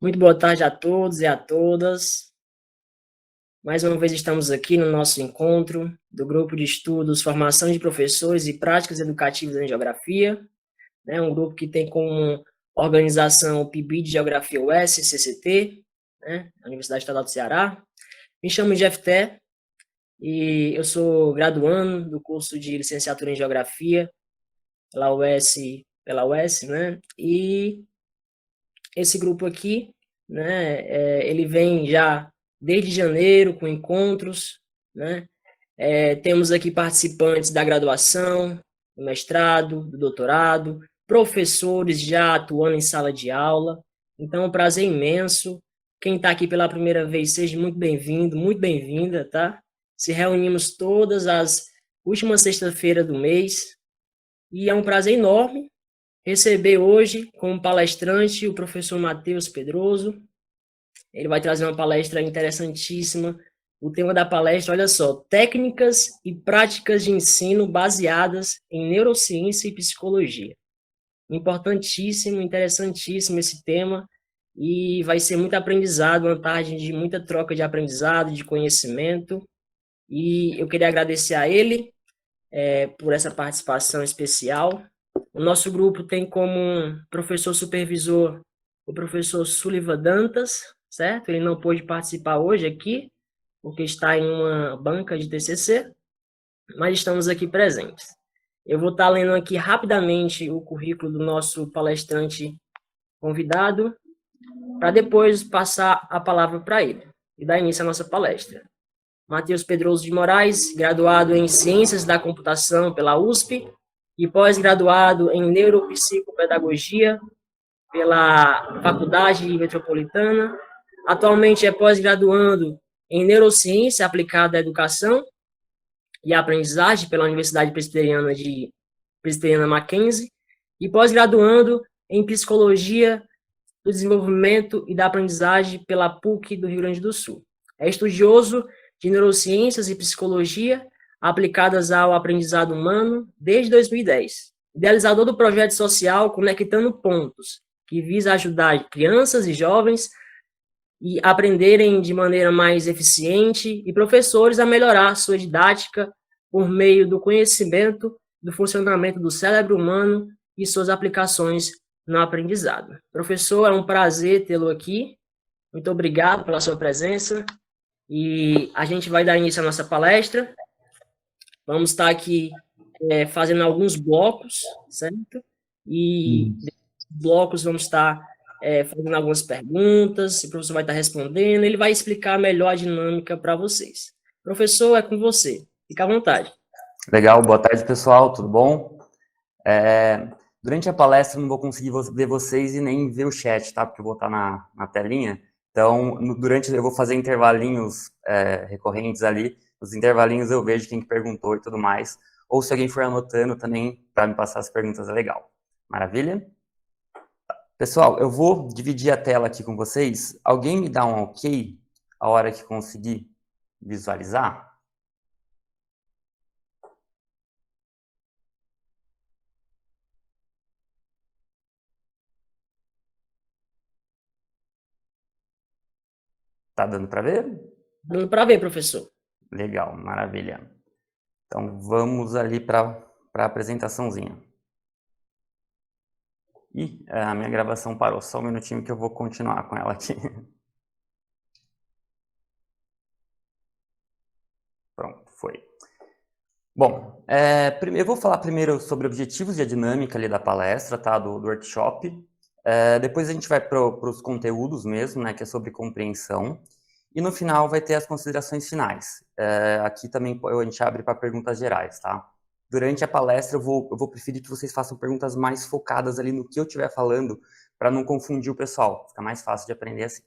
Muito boa tarde a todos e a todas. Mais uma vez estamos aqui no nosso encontro do Grupo de Estudos Formação de Professores e Práticas Educativas em Geografia, né? Um grupo que tem como organização o PIBID de Geografia UES, CCT, né? A Universidade Estadual do Ceará. Me chamo Jefté e eu sou graduando do curso de Licenciatura em Geografia pela UES, né? E esse grupo aqui, né, ele vem já desde janeiro com encontros, né? Temos aqui participantes da graduação, do mestrado, do doutorado, professores já atuando em sala de aula. Então, é um prazer imenso. Quem está aqui pela primeira vez, seja muito bem-vindo, muito bem-vinda, tá? Se reunimos todas as últimas sexta-feiras do mês e é um prazer enorme receber hoje como palestrante o professor Matheus Pedroso. Ele vai trazer uma palestra interessantíssima. O tema da palestra, olha só, técnicas e práticas de ensino baseadas em neurociência e psicologia. Importantíssimo, interessantíssimo esse tema e vai ser muito aprendizado, uma tarde de muita troca de aprendizado, de conhecimento. E eu queria agradecer a ele por essa participação especial. O nosso grupo tem como professor supervisor o professor Sullivan Dantas, certo? Ele não pôde participar hoje aqui, porque está em uma banca de TCC, mas estamos aqui presentes. Eu vou estar lendo aqui rapidamente o currículo do nosso palestrante convidado, para depois passar a palavra para ele e dar início à nossa palestra. Matheus Pedroso de Moraes, graduado em Ciências da Computação pela USP e pós-graduado em Neuropsicopedagogia pela Faculdade Metropolitana. Atualmente é pós-graduando em Neurociência aplicada à Educação e Aprendizagem pela Universidade Presbiteriana Mackenzie e pós-graduando em Psicologia do Desenvolvimento e da Aprendizagem pela PUC do Rio Grande do Sul. É estudioso de neurociências e psicologia aplicadas ao aprendizado humano desde 2010. Idealizador do projeto social Conectando Pontos, que visa ajudar crianças e jovens e aprenderem de maneira mais eficiente e professores a melhorar sua didática por meio do conhecimento do funcionamento do cérebro humano e suas aplicações no aprendizado. Professor, é um prazer tê-lo aqui. Muito obrigado pela sua presença. E a gente vai dar início à nossa palestra. Vamos estar aqui fazendo alguns blocos, certo? E blocos vamos estar fazendo algumas perguntas, o professor vai estar respondendo, ele vai explicar melhor a dinâmica para vocês. Professor, é com você. Fica à vontade. Legal, boa tarde, pessoal, tudo bom? Durante a palestra não vou conseguir ver vocês e nem ver o chat, tá? Porque eu vou estar na telinha. Então, eu vou fazer intervalinhos recorrentes ali. Nos intervalinhos eu vejo quem que perguntou e tudo mais. Ou se alguém for anotando também, para me passar as perguntas, é legal. Maravilha? Pessoal, eu vou dividir a tela aqui com vocês. Alguém me dá um ok a hora que conseguir visualizar? Tá dando para ver? Dando para ver, professor. Legal, maravilha. Então, vamos ali para a apresentaçãozinha. Ih, a minha gravação parou. Só um minutinho que eu vou continuar com ela aqui. Pronto, foi. Bom, eu vou falar primeiro sobre objetivos e a dinâmica ali da palestra, tá? Do workshop. Depois a gente vai para os conteúdos mesmo, né? Que é sobre compreensão. E no final vai ter as considerações finais. Aqui também a gente abre para perguntas gerais, tá? Durante a palestra eu vou preferir que vocês façam perguntas mais focadas ali no que eu estiver falando, para não confundir o pessoal. Fica mais fácil de aprender assim.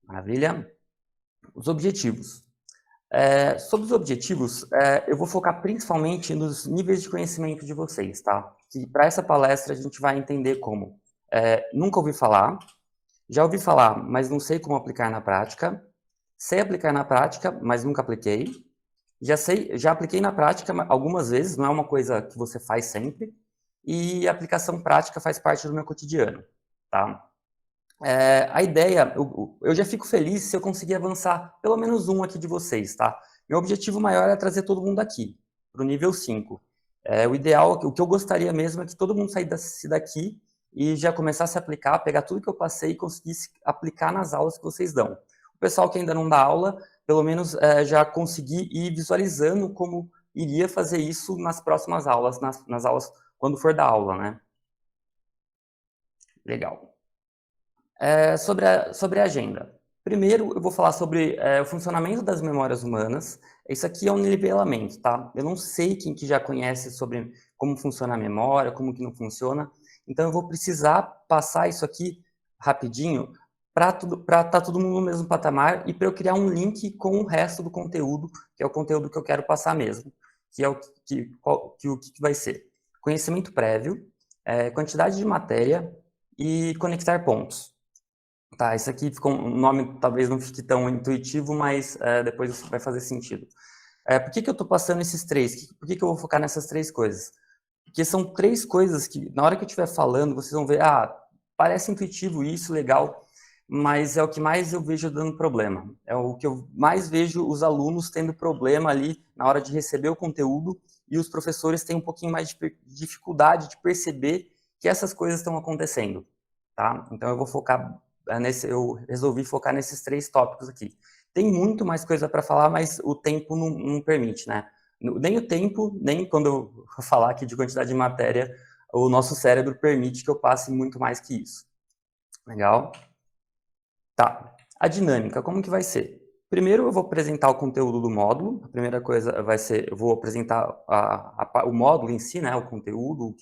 Maravilha? Os objetivos. Sobre os objetivos, eu vou focar principalmente nos níveis de conhecimento de vocês, tá? Que para essa palestra a gente vai entender como nunca ouvi falar, já ouvi falar, mas não sei como aplicar na prática, sei aplicar na prática, mas nunca apliquei, já apliquei na prática algumas vezes, não é uma coisa que você faz sempre, e a aplicação prática faz parte do meu cotidiano, tá? A ideia, eu já fico feliz se eu conseguir avançar pelo menos um aqui de vocês, tá? Meu objetivo maior é trazer todo mundo aqui, para o nível 5. O ideal, o que eu gostaria mesmo é que todo mundo saísse daqui e já começasse a aplicar, pegar tudo que eu passei e conseguisse aplicar nas aulas que vocês dão. O pessoal que ainda não dá aula, pelo menos já conseguir ir visualizando como iria fazer isso nas próximas aulas, nas aulas, quando for dar aula, né? Legal. Sobre a agenda. Primeiro, eu vou falar sobre o funcionamento das memórias humanas. Isso aqui é um nivelamento, tá? Eu não sei quem que já conhece sobre como funciona a memória, como que não funciona. Então, eu vou precisar passar isso aqui rapidinho para estar todo mundo no mesmo patamar e para eu criar um link com o resto do conteúdo, que é o conteúdo que eu quero passar mesmo, que é o que vai ser. Conhecimento prévio, quantidade de matéria e conectar pontos. Tá, isso aqui ficou um nome talvez não fique tão intuitivo, mas depois isso vai fazer sentido. Por que eu estou passando esses três? Por que eu vou focar nessas três coisas? Porque são três coisas que, na hora que eu estiver falando, vocês vão ver, parece intuitivo isso, legal, mas é o que mais eu vejo dando problema. É o que eu mais vejo os alunos tendo problema ali na hora de receber o conteúdo e os professores têm um pouquinho mais de dificuldade de perceber que essas coisas estão acontecendo, tá? Então eu vou focar eu resolvi focar nesses três tópicos aqui. Tem muito mais coisa para falar, mas o tempo não permite, né? Nem o tempo, nem quando eu falar aqui de quantidade de matéria, o nosso cérebro permite que eu passe muito mais que isso. Legal? Tá. A dinâmica, como que vai ser? Primeiro eu vou apresentar o conteúdo do módulo. A primeira coisa vai ser, eu vou apresentar o módulo em si, né? O conteúdo,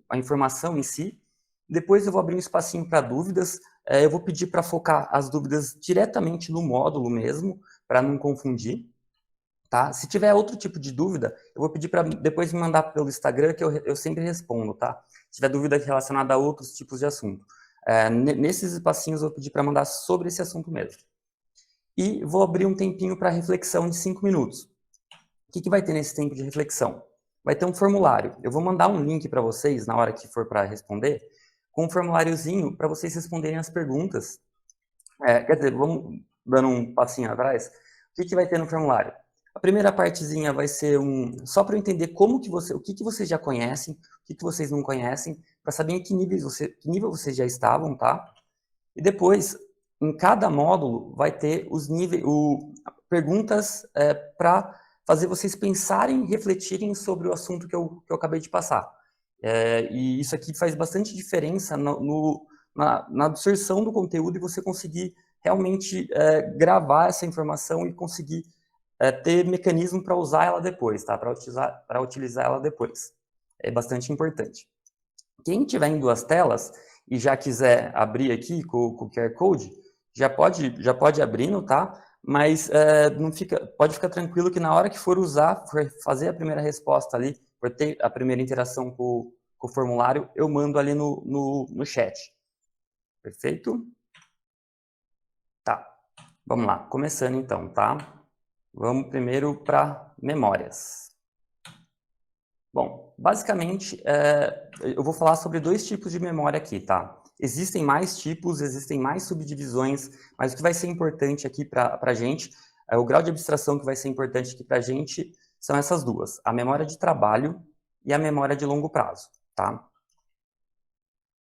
a informação em si. Depois eu vou abrir um espacinho para dúvidas. Eu vou pedir para focar as dúvidas diretamente no módulo mesmo, para não confundir. Tá? Se tiver outro tipo de dúvida, eu vou pedir para depois me mandar pelo Instagram, que eu sempre respondo, tá? Se tiver dúvida relacionada a outros tipos de assunto. Nesses espacinhos eu vou pedir para mandar sobre esse assunto mesmo. E vou abrir um tempinho para reflexão de 5 minutos. O que vai ter nesse tempo de reflexão? Vai ter um formulário. Eu vou mandar um link para vocês, na hora que for para responder, com um formuláriozinho para vocês responderem as perguntas. Quer dizer, vamos dando um passinho atrás. O que vai ter no formulário? A primeira partezinha vai ser só para eu entender o que vocês já conhecem, o que vocês não conhecem, para saber em que nível vocês já estavam, tá? E depois, em cada módulo, vai ter os níveis, perguntas para fazer vocês pensarem, refletirem sobre o assunto que eu acabei de passar. E isso aqui faz bastante diferença na absorção do conteúdo e você conseguir realmente gravar essa informação e conseguir ter mecanismo para usar ela depois, tá? Para utilizar ela depois. É bastante importante. Quem tiver em duas telas e já quiser abrir aqui com o QR Code, já pode abrindo, tá? Mas pode ficar tranquilo que na hora que for fazer a primeira resposta ali, for ter a primeira interação com o formulário, eu mando ali no chat. Perfeito? Tá. Vamos lá. Começando então, tá? Vamos primeiro para memórias. Bom, basicamente, eu vou falar sobre dois tipos de memória aqui, tá? Existem mais tipos, existem mais subdivisões, mas o que vai ser importante aqui para a gente, o grau de abstração que vai ser importante aqui para a gente são essas duas, a memória de trabalho e a memória de longo prazo, tá?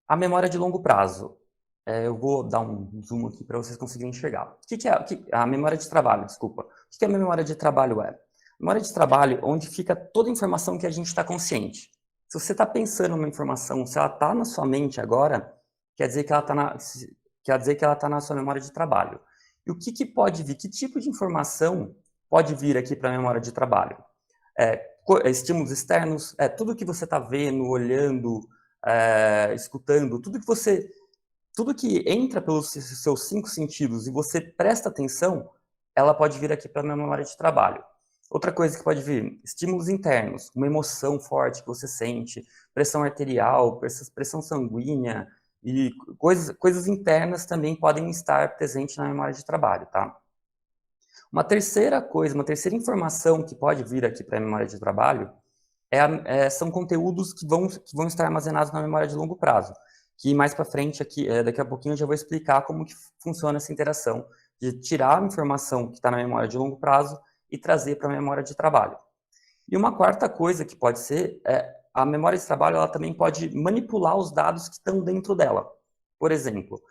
A memória de longo prazo, eu vou dar um zoom aqui para vocês conseguirem enxergar. O que é a memória de trabalho, desculpa. O que a memória de trabalho é? Memória de trabalho, onde fica toda a informação que a gente está consciente. Se você está pensando uma informação, se ela está na sua mente agora, quer dizer que ela está na sua memória de trabalho. E o que pode vir? Que tipo de informação pode vir aqui para a memória de trabalho? Estímulos externos, tudo que você está vendo, olhando, escutando, tudo que entra pelos seus 5 sentidos e você presta atenção, ela pode vir aqui para a memória de trabalho. Outra coisa que pode vir, estímulos internos, uma emoção forte que você sente, pressão arterial, pressão sanguínea e coisas internas também podem estar presentes na memória de trabalho, tá? Uma terceira informação que pode vir aqui para a memória de trabalho são conteúdos que vão estar armazenados na memória de longo prazo. que mais para frente, aqui, daqui a pouquinho, eu já vou explicar como que funciona essa interação de tirar a informação que está na memória de longo prazo e trazer para a memória de trabalho. E uma quarta coisa que pode ser, a memória de trabalho ela também pode manipular os dados que estão dentro dela. Por exemplo,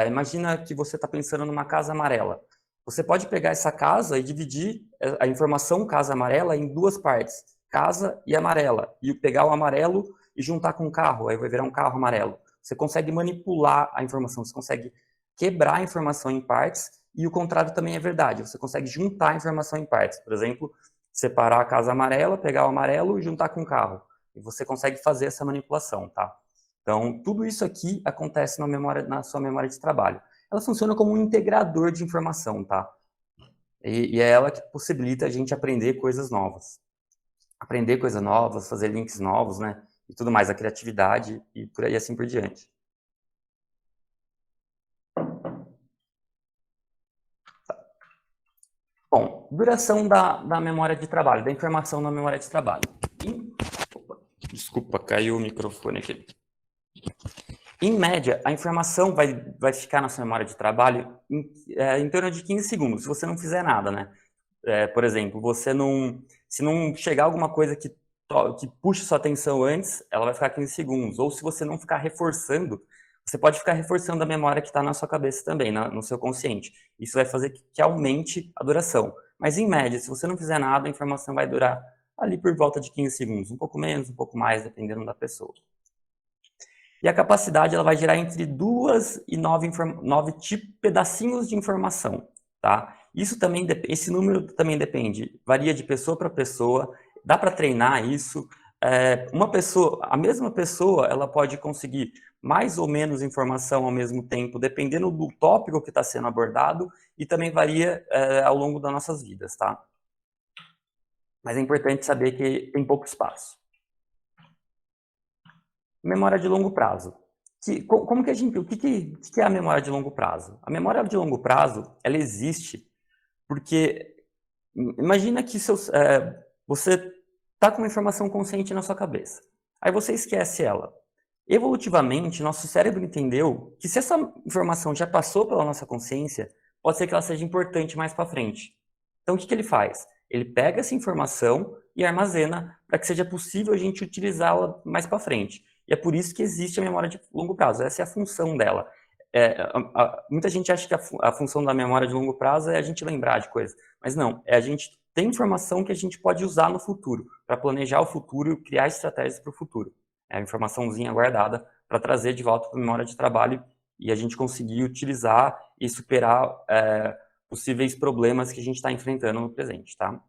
imagina que você está pensando numa casa amarela. Você pode pegar essa casa e dividir a informação casa amarela em duas partes, casa e amarela, e pegar o amarelo e juntar com o carro, aí vai virar um carro amarelo. Você consegue manipular a informação, você consegue quebrar a informação em partes, e o contrário também é verdade, você consegue juntar a informação em partes. Por exemplo, separar a casa amarela, pegar o amarelo e juntar com o carro. E você consegue fazer essa manipulação, tá? Então, tudo isso aqui acontece na sua memória de trabalho. Ela funciona como um integrador de informação, tá? E é ela que possibilita a gente aprender coisas novas. Aprender coisas novas, fazer links novos, né? E tudo mais, a criatividade e por aí assim por diante. Tá. Bom, duração da memória de trabalho, da informação na memória de trabalho. Desculpa, caiu o microfone aqui. Em média, a informação vai ficar na sua memória de trabalho em torno de 15 segundos, se você não fizer nada, né? Por exemplo, se não chegar alguma coisa que puxe sua atenção antes, ela vai ficar 15 segundos. Ou se você não ficar reforçando, você pode ficar reforçando a memória que está na sua cabeça também, no seu consciente. Isso vai fazer que aumente a duração. Mas, em média, se você não fizer nada, a informação vai durar ali por volta de 15 segundos. Um pouco menos, um pouco mais, dependendo da pessoa. E a capacidade ela vai gerar entre 2 e 9 pedacinhos de informação, tá? Esse número também depende, varia de pessoa para pessoa, dá para treinar isso. A mesma pessoa, ela pode conseguir mais ou menos informação ao mesmo tempo, dependendo do tópico que está sendo abordado, e também varia ao longo das nossas vidas, tá? Mas é importante saber que tem pouco espaço. Memória de longo prazo. O que é a memória de longo prazo? A memória de longo prazo, ela existe porque, imagina que você está com uma informação consciente na sua cabeça, aí você esquece ela. Evolutivamente, nosso cérebro entendeu que se essa informação já passou pela nossa consciência, pode ser que ela seja importante mais para frente. Então, o que ele faz? Ele pega essa informação e armazena para que seja possível a gente utilizá-la mais para frente. E é por isso que existe a memória de longo prazo. Essa é a função dela. Muita gente acha que a função da memória de longo prazo é a gente lembrar de coisas. Mas não, é a gente ter informação que a gente pode usar no futuro, para planejar o futuro e criar estratégias para o futuro. É a informaçãozinha guardada para trazer de volta para a memória de trabalho e a gente conseguir utilizar e superar possíveis problemas que a gente está enfrentando no presente, tá?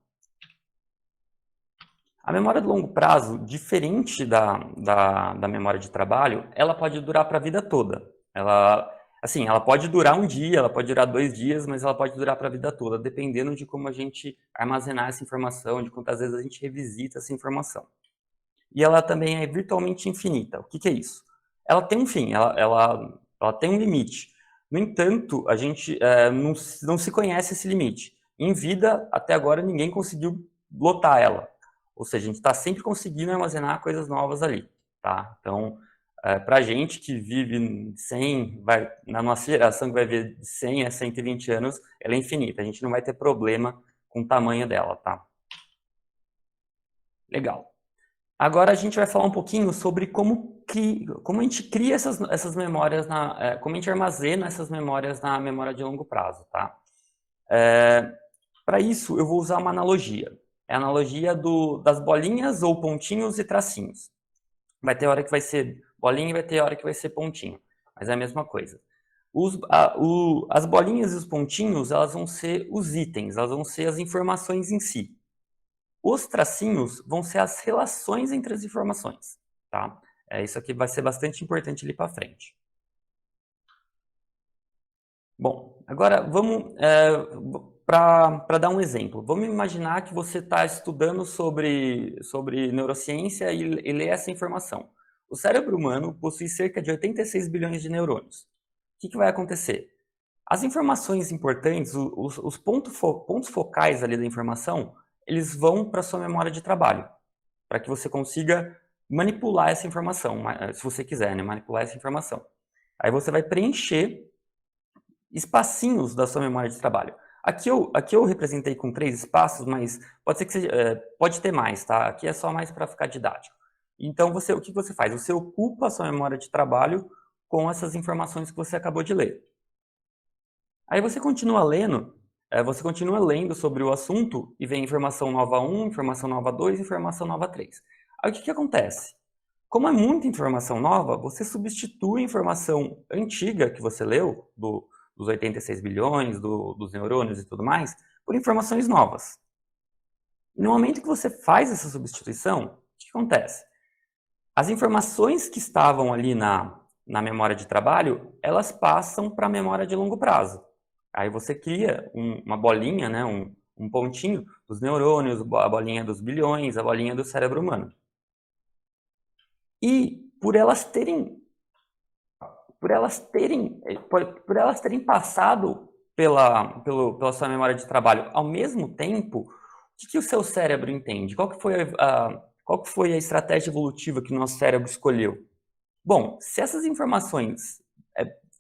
A memória de longo prazo, diferente da memória de trabalho, ela pode durar para a vida toda. Ela pode durar um dia, ela pode durar 2 dias, mas ela pode durar para a vida toda, dependendo de como a gente armazenar essa informação, de quantas vezes a gente revisita essa informação. E ela também é virtualmente infinita. O que é isso? Ela tem um fim, ela tem um limite. No entanto, a gente não se conhece esse limite. Em vida, até agora, ninguém conseguiu lotar ela. Ou seja, a gente está sempre conseguindo armazenar coisas novas ali, tá? Então, para a gente que vive 100, na nossa geração que vai viver de 100 a 120 anos, ela é infinita. A gente não vai ter problema com o tamanho dela, tá? Legal. Agora a gente vai falar um pouquinho sobre como a gente cria essas memórias, como a gente armazena essas memórias na memória de longo prazo, tá? Para isso, eu vou usar uma analogia. É a analogia das bolinhas ou pontinhos e tracinhos. Vai ter hora que vai ser bolinha e vai ter hora que vai ser pontinho, mas é a mesma coisa. As bolinhas e os pontinhos, elas vão ser os itens, elas vão ser as informações em si. Os tracinhos vão ser as relações entre as informações, tá? Isso aqui vai ser bastante importante ali para frente. Bom, agora vamos para dar um exemplo. Vamos imaginar que você está estudando sobre neurociência e lê essa informação. O cérebro humano possui cerca de 86 bilhões de neurônios. O que vai acontecer? As informações importantes, os pontos focais ali da informação, eles vão para a sua memória de trabalho, para que você consiga manipular essa informação, se você quiser, né, manipular essa informação. Aí você vai preencher espacinhos da sua memória de trabalho. Aqui eu representei com 3 espaços, mas pode ser que seja, pode ter mais, tá? Aqui é só mais para ficar didático. Então, o que você faz? Você ocupa a sua memória de trabalho com essas informações que você acabou de ler. Aí você continua lendo sobre o assunto e vem informação nova 1, informação nova 2, informação nova 3. Aí o que acontece? Como é muita informação nova, você substitui a informação antiga que você leu, dos 86 bilhões, dos neurônios e tudo mais, por informações novas. E no momento que você faz essa substituição, o que acontece? As informações que estavam ali na memória de trabalho, elas passam para a memória de longo prazo. Aí você cria uma bolinha, né, um pontinho dos neurônios, a bolinha dos bilhões, a bolinha do cérebro humano. E por elas terem passado pela sua memória de trabalho ao mesmo tempo, o que o seu cérebro entende? Qual que foi a estratégia evolutiva que o nosso cérebro escolheu? Bom, se essas informações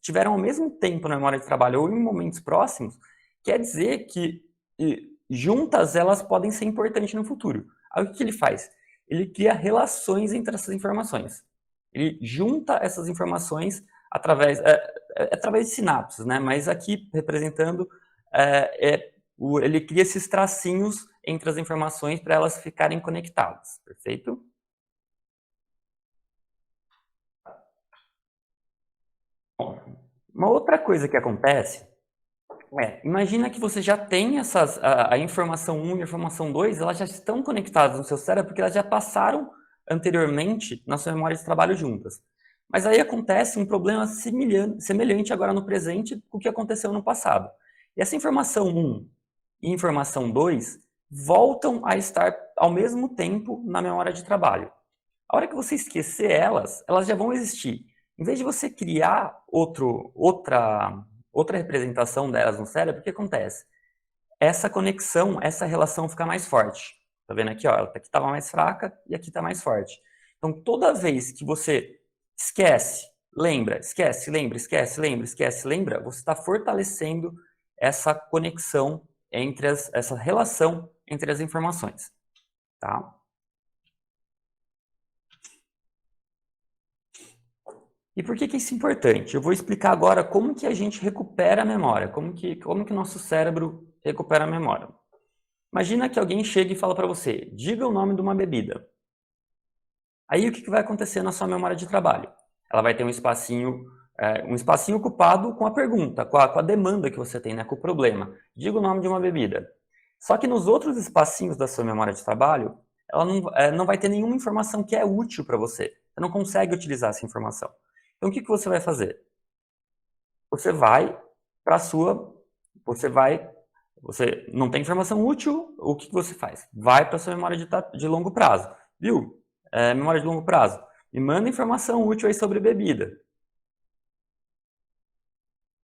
tiveram ao mesmo tempo na memória de trabalho ou em momentos próximos, quer dizer que juntas elas podem ser importantes no futuro. Aí o que ele faz? Ele cria relações entre essas informações. Ele junta essas informações através de sinapses, né? Mas aqui representando, ele cria esses tracinhos entre as informações para elas ficarem conectadas, perfeito? Bom, uma outra coisa que acontece imagina que você já tem a informação 1 e a informação 2, elas já estão conectadas no seu cérebro porque elas já passaram anteriormente na sua memória de trabalho juntas. Mas aí acontece um problema semelhante agora no presente com o que aconteceu no passado. E essa informação 1 e informação 2 voltam a estar ao mesmo tempo na memória de trabalho. A hora que você esquecer elas já vão existir. Em vez de você criar outra representação delas no cérebro, o que acontece? Essa conexão, essa relação fica mais forte. Tá vendo aqui? Ó, aqui estava mais fraca e aqui está mais forte. Então, toda vez que você esquece, lembra, esquece, lembra, esquece, lembra, esquece, lembra, você está fortalecendo essa conexão essa relação entre as informações. Tá? E por que isso é importante? Eu vou explicar agora como que a gente recupera a memória, como que o nosso cérebro recupera a memória. Imagina que alguém chega e fala para você, diga o nome de uma bebida. Aí o que vai acontecer na sua memória de trabalho? Ela vai ter um espacinho ocupado com a pergunta, com a demanda que você tem, né, com o problema. Diga o nome de uma bebida. Só que nos outros espacinhos da sua memória de trabalho, ela não vai ter nenhuma informação que é útil para você. Você não consegue utilizar essa informação. Então, o que você vai fazer? Você vai para a sua... Você não tem informação útil, o que você faz? Vai para a sua memória de longo prazo. Viu? Memória de longo prazo. Me manda informação útil aí sobre bebida.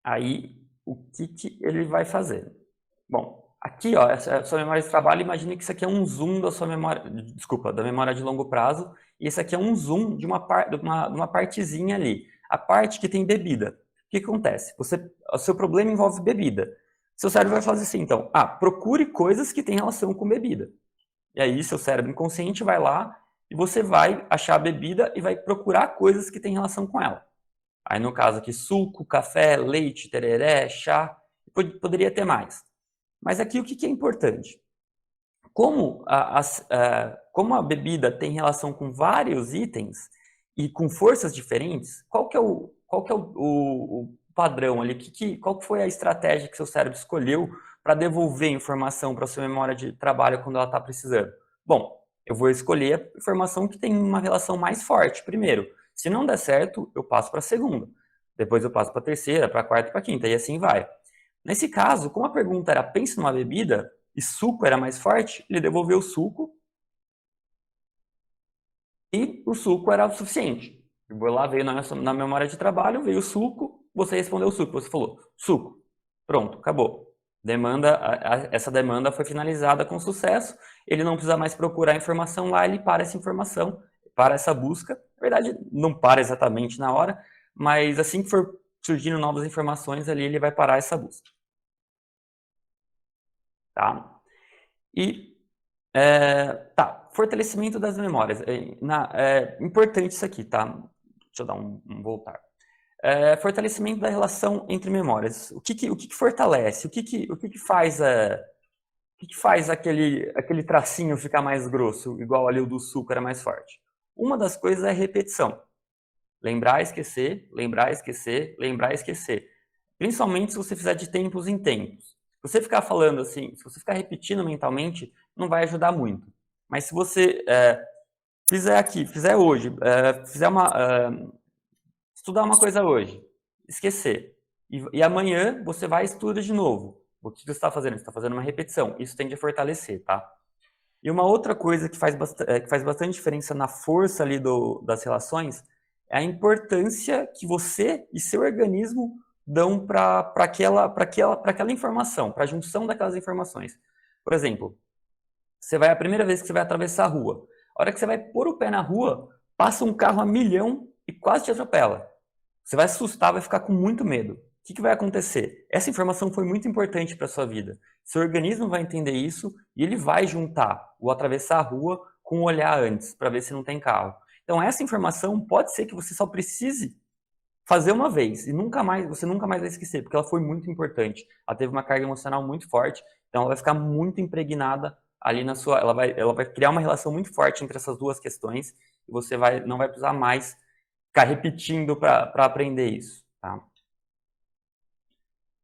Aí, o que ele vai fazer? Bom, aqui, ó, essa é a sua memória de trabalho. Imagine que isso aqui é um zoom da sua memória... Desculpa, da memória de longo prazo. E esse aqui é um zoom de uma partezinha ali. A parte que tem bebida. O que acontece? O seu problema envolve bebida. Seu cérebro vai fazer assim, então, procure coisas que têm relação com bebida. E aí, seu cérebro inconsciente vai lá e você vai achar a bebida e vai procurar coisas que têm relação com ela. Aí, no caso aqui, suco, café, leite, tereré, chá, poderia ter mais. Mas aqui, o que é importante? Como a bebida tem relação com vários itens e com forças diferentes, qual que é o padrão ali? Qual que foi a estratégia que seu cérebro escolheu para devolver informação para a sua memória de trabalho quando ela está precisando? Bom, eu vou escolher a informação que tem uma relação mais forte primeiro. Se não der certo, eu passo para a segunda. Depois eu passo para a terceira, para a quarta e para a quinta, e assim vai. Nesse caso, como a pergunta era pense numa bebida, e suco era mais forte, ele devolveu o suco, e o suco era o suficiente. Eu vou lá, veio na memória de trabalho, veio o suco, você respondeu o suco, você falou, suco. Pronto, acabou. Essa demanda foi finalizada com sucesso, ele não precisa mais procurar informação lá, ele para essa informação, para essa busca. Na verdade, não para exatamente na hora, mas assim que for surgindo novas informações ali, ele vai parar essa busca. Tá? E, fortalecimento das memórias. É importante isso aqui, tá? Deixa eu dar um voltar. Fortalecimento da relação entre memórias. O que fortalece? O que faz aquele tracinho ficar mais grosso, igual ali o do suco era mais forte? Uma das coisas é a repetição. Lembrar, esquecer, lembrar, esquecer, lembrar, esquecer. Principalmente se você fizer de tempos em tempos. Se você ficar falando assim, se você ficar repetindo mentalmente, não vai ajudar muito. Mas se você fizer hoje, estudar uma coisa hoje, esquecer, e amanhã você vai e estuda de novo. O que você está fazendo? Você está fazendo uma repetição. Isso tende a fortalecer, tá? E uma outra coisa que faz bastante diferença na força ali das relações é a importância que você e seu organismo dão para aquela informação, para a junção daquelas informações. Por exemplo, a primeira vez que você vai atravessar a rua. A hora que você vai pôr o pé na rua, passa um carro a milhão e quase te atropela. Você vai assustar, vai ficar com muito medo. O que vai acontecer? Essa informação foi muito importante para a sua vida. Seu organismo vai entender isso e ele vai juntar o atravessar a rua com o olhar antes, para ver se não tem carro. Então, essa informação pode ser que você só precise fazer uma vez e você nunca mais vai esquecer, porque ela foi muito importante. Ela teve uma carga emocional muito forte, então ela vai ficar muito impregnada ali na sua... Ela vai criar uma relação muito forte entre essas duas questões e você não vai precisar mais ficar repetindo para aprender isso, tá?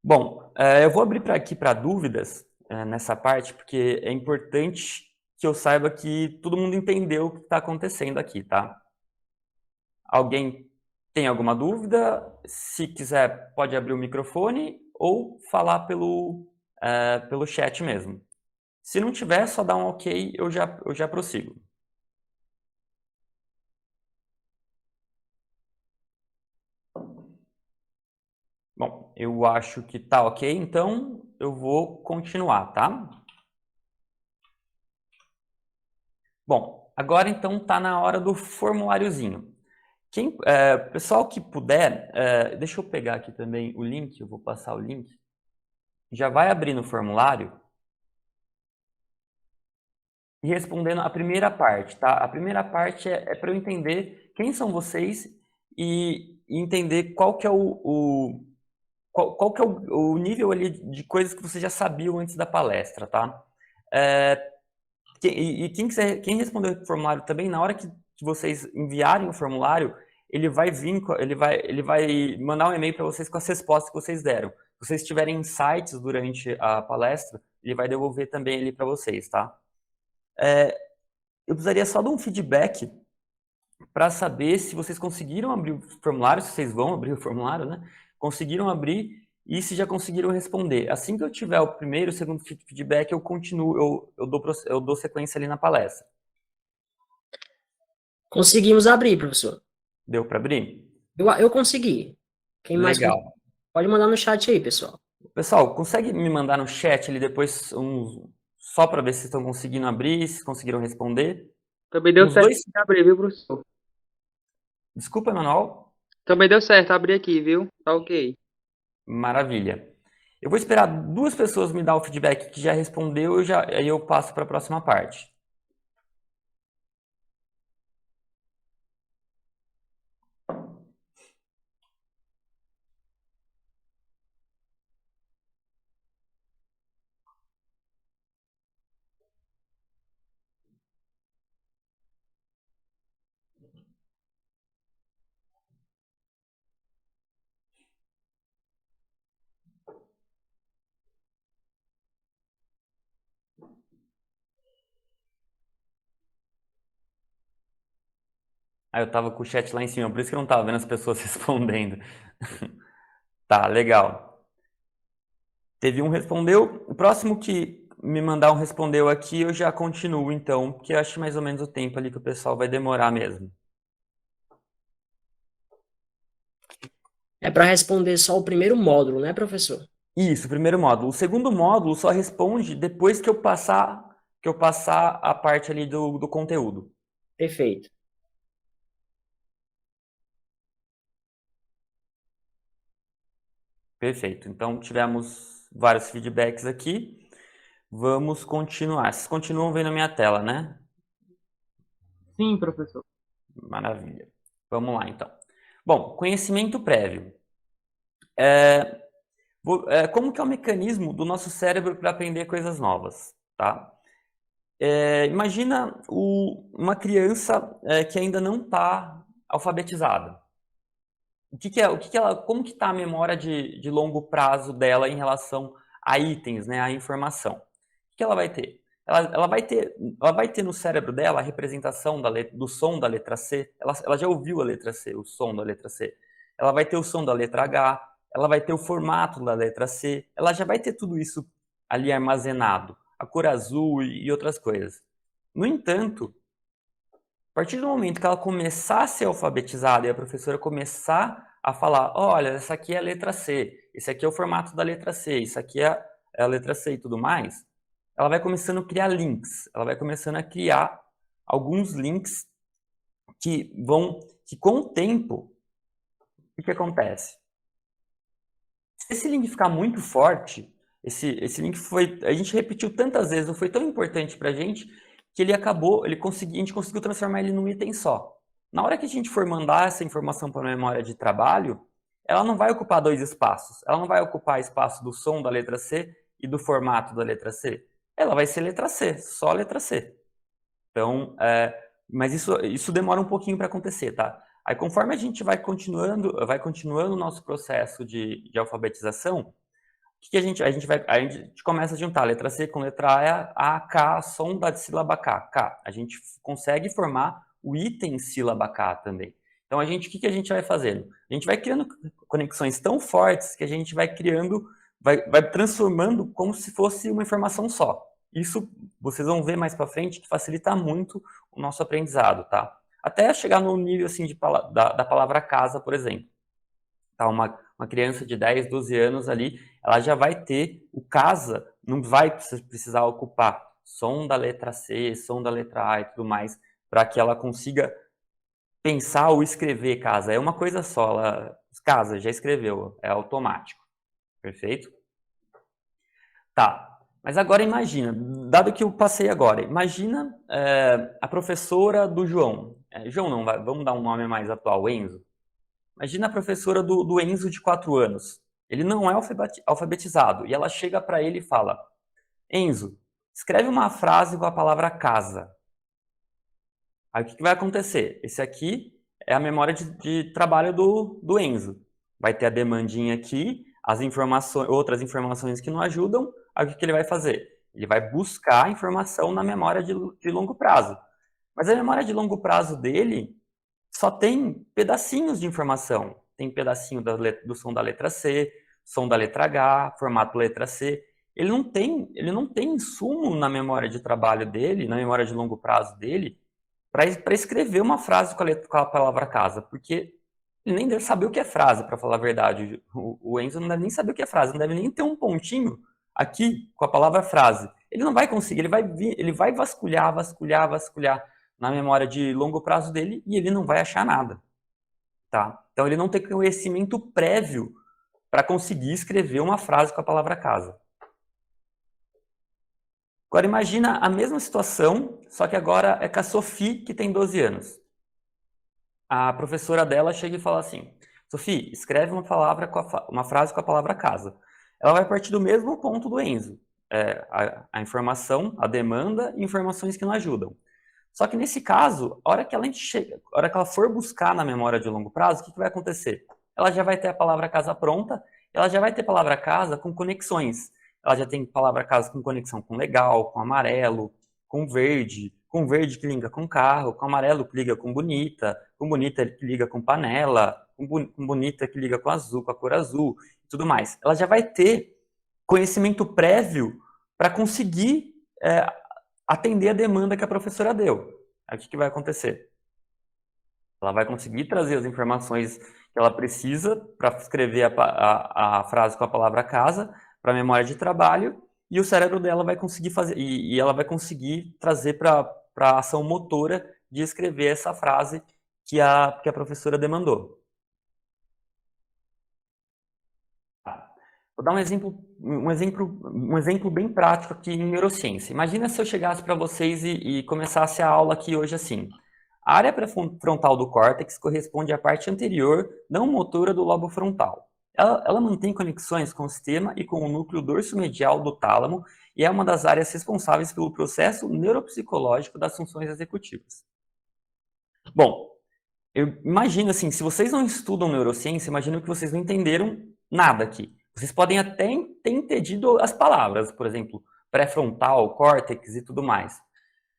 Bom, eu vou abrir aqui para dúvidas nessa parte, porque é importante que eu saiba que todo mundo entendeu o que está acontecendo aqui, tá? Alguém tem alguma dúvida? Se quiser, pode abrir o microfone ou falar pelo chat mesmo. Se não tiver, só dá um ok, eu já prossigo. Bom, eu acho que tá ok, então eu vou continuar, tá? Bom, agora então tá na hora do formuláriozinho. Pessoal que puder, deixa eu pegar aqui também o link, eu vou passar o link. Já vai abrir no formulário e respondendo a primeira parte, tá? A primeira parte é para eu entender quem são vocês e entender qual que é qual que é o nível ali de coisas que vocês já sabiam antes da palestra, tá? Quem respondeu o formulário também, na hora que vocês enviarem o formulário, ele vai mandar um e-mail para vocês com as respostas que vocês deram. Se vocês tiverem insights durante a palestra, ele vai devolver também ali para vocês, tá? Eu precisaria só de um feedback para saber se vocês conseguiram abrir o formulário, se vocês vão abrir o formulário, né? Conseguiram abrir e se já conseguiram responder. Assim que eu tiver o primeiro, o segundo feedback, eu continuo, eu dou sequência ali na palestra. Conseguimos abrir, professor. Deu para abrir? Eu consegui. Quem mais? Legal. Pode mandar no chat aí, pessoal. Pessoal, consegue me mandar no chat ali depois só para ver se estão conseguindo abrir, se conseguiram responder? Também deu certo abrir, viu, professor? Desculpa, Manuel. Também deu certo abrir aqui, viu? Tá ok. Maravilha. Eu vou esperar 2 pessoas me dar o feedback que já respondeu, aí eu passo para a próxima parte. Eu estava com o chat lá em cima, por isso que eu não estava vendo as pessoas respondendo. Tá, legal. Teve um respondeu. O próximo que me mandar um respondeu aqui, eu já continuo então, porque eu acho mais ou menos o tempo ali que o pessoal vai demorar mesmo. É para responder só o primeiro módulo, né, professor? Isso, o primeiro módulo. O segundo módulo só responde depois que eu passar a parte ali do conteúdo. Perfeito. Perfeito. Então, tivemos vários feedbacks aqui. Vamos continuar. Vocês continuam vendo a minha tela, né? Sim, professor. Maravilha. Vamos lá, então. Bom, conhecimento prévio. Como que é o mecanismo do nosso cérebro para aprender coisas novas, tá? Imagina uma criança que ainda não está alfabetizada. Como que está a memória de longo prazo dela em relação a itens, né, a informação? O que ela vai ter? Ela vai ter no cérebro dela a representação do som da letra C. Ela já ouviu a letra C, o som da letra C. Ela vai ter o som da letra H. Ela vai ter o formato da letra C. Ela já vai ter tudo isso ali armazenado, a cor azul e outras coisas. No entanto, a partir do momento que ela começar a ser alfabetizada e a professora começar a falar, olha, essa aqui é a letra C, esse aqui é o formato da letra C, isso aqui é a letra C e tudo mais, ela vai começando a criar links, ela vai começando a criar alguns links que com o tempo, o que acontece? Se esse link ficar muito forte, esse link a gente repetiu tantas vezes, não foi tão importante pra gente, que a gente conseguiu transformar ele num item só. Na hora que a gente for mandar essa informação para a memória de trabalho, ela não vai ocupar 2 espaços. Ela não vai ocupar espaço do som da letra C e do formato da letra C. Ela vai ser letra C, só letra C. Então, mas isso demora um pouquinho para acontecer, tá? Aí, conforme a gente vai continuando o nosso processo de alfabetização, a gente começa a juntar a letra C com letra A, K, som da sílaba K, K. A gente consegue formar o item sílaba K também. Então, o que a gente vai fazendo? A gente vai criando conexões tão fortes que a gente vai transformando como se fosse uma informação só. Isso, vocês vão ver mais para frente, que facilita muito o nosso aprendizado, tá? Até chegar no nível, assim, da palavra casa, por exemplo. Tá, uma criança de 10, 12 anos ali, ela já vai ter o casa, não vai precisar ocupar som da letra C, som da letra A e tudo mais, para que ela consiga pensar ou escrever casa. É uma coisa só, casa, já escreveu, é automático. Perfeito? Tá, mas agora imagina, dado que eu passei agora, imagina a professora do João. João não, vamos dar um nome mais atual, Enzo. Imagina a professora do Enzo de 4 anos. Ele não é alfabetizado. E ela chega para ele e fala, Enzo, escreve uma frase com a palavra casa. Aí o que vai acontecer? Esse aqui é a memória de trabalho do Enzo. Vai ter a demandinha aqui, outras informações que não ajudam. Aí o que ele vai fazer? Ele vai buscar a informação na memória de longo prazo. Mas a memória de longo prazo dele só tem pedacinhos de informação. Tem pedacinho do som da letra C, som da letra H, formato letra C. Ele não tem insumo na memória de trabalho dele, na memória de longo prazo dele, para escrever uma frase com a palavra casa, porque ele nem deve saber o que é frase, para falar a verdade. O Enzo não deve nem saber o que é frase, não deve nem ter um pontinho aqui com a palavra frase. Ele não vai conseguir, ele vai vasculhar na memória de longo prazo dele e ele não vai achar nada, tá? Então ele não tem conhecimento prévio para conseguir escrever uma frase com a palavra casa. Agora imagina a mesma situação, só que agora é com a Sophie, que tem 12 anos. A professora dela chega e fala assim, Sophie, escreve uma frase com a palavra casa. Ela vai partir do mesmo ponto do Enzo. A informação, a demanda e informações que não ajudam. Só que nesse caso, a hora que ela for buscar na memória de longo prazo, o que vai acontecer? Ela já vai ter a palavra casa pronta, ela já vai ter a palavra casa com conexões. Ela já tem palavra casa com conexão com legal, com amarelo, com verde que liga com carro, com amarelo que liga com bonita que liga com panela, com bonita que liga com azul, com a cor azul, e tudo mais. Ela já vai ter conhecimento prévio para conseguir atender a demanda que a professora deu. Aí o que vai acontecer? Ela vai conseguir trazer as informações que ela precisa para escrever a frase com a palavra casa para a memória de trabalho e o cérebro dela vai conseguir fazer, e ela vai conseguir trazer para a ação motora de escrever essa frase que a professora demandou. Vou dar um exemplo bem prático aqui em neurociência. Imagina se eu chegasse para vocês e começasse a aula aqui hoje assim. A área pré-frontal do córtex corresponde à parte anterior não motora do lobo frontal. Ela mantém conexões com o sistema e com o núcleo dorso-medial do tálamo e é uma das áreas responsáveis pelo processo neuropsicológico das funções executivas. Bom, eu imagino assim, se vocês não estudam neurociência, imagino que vocês não entenderam nada aqui. Vocês podem até ter entendido as palavras, por exemplo, pré-frontal, córtex e tudo mais.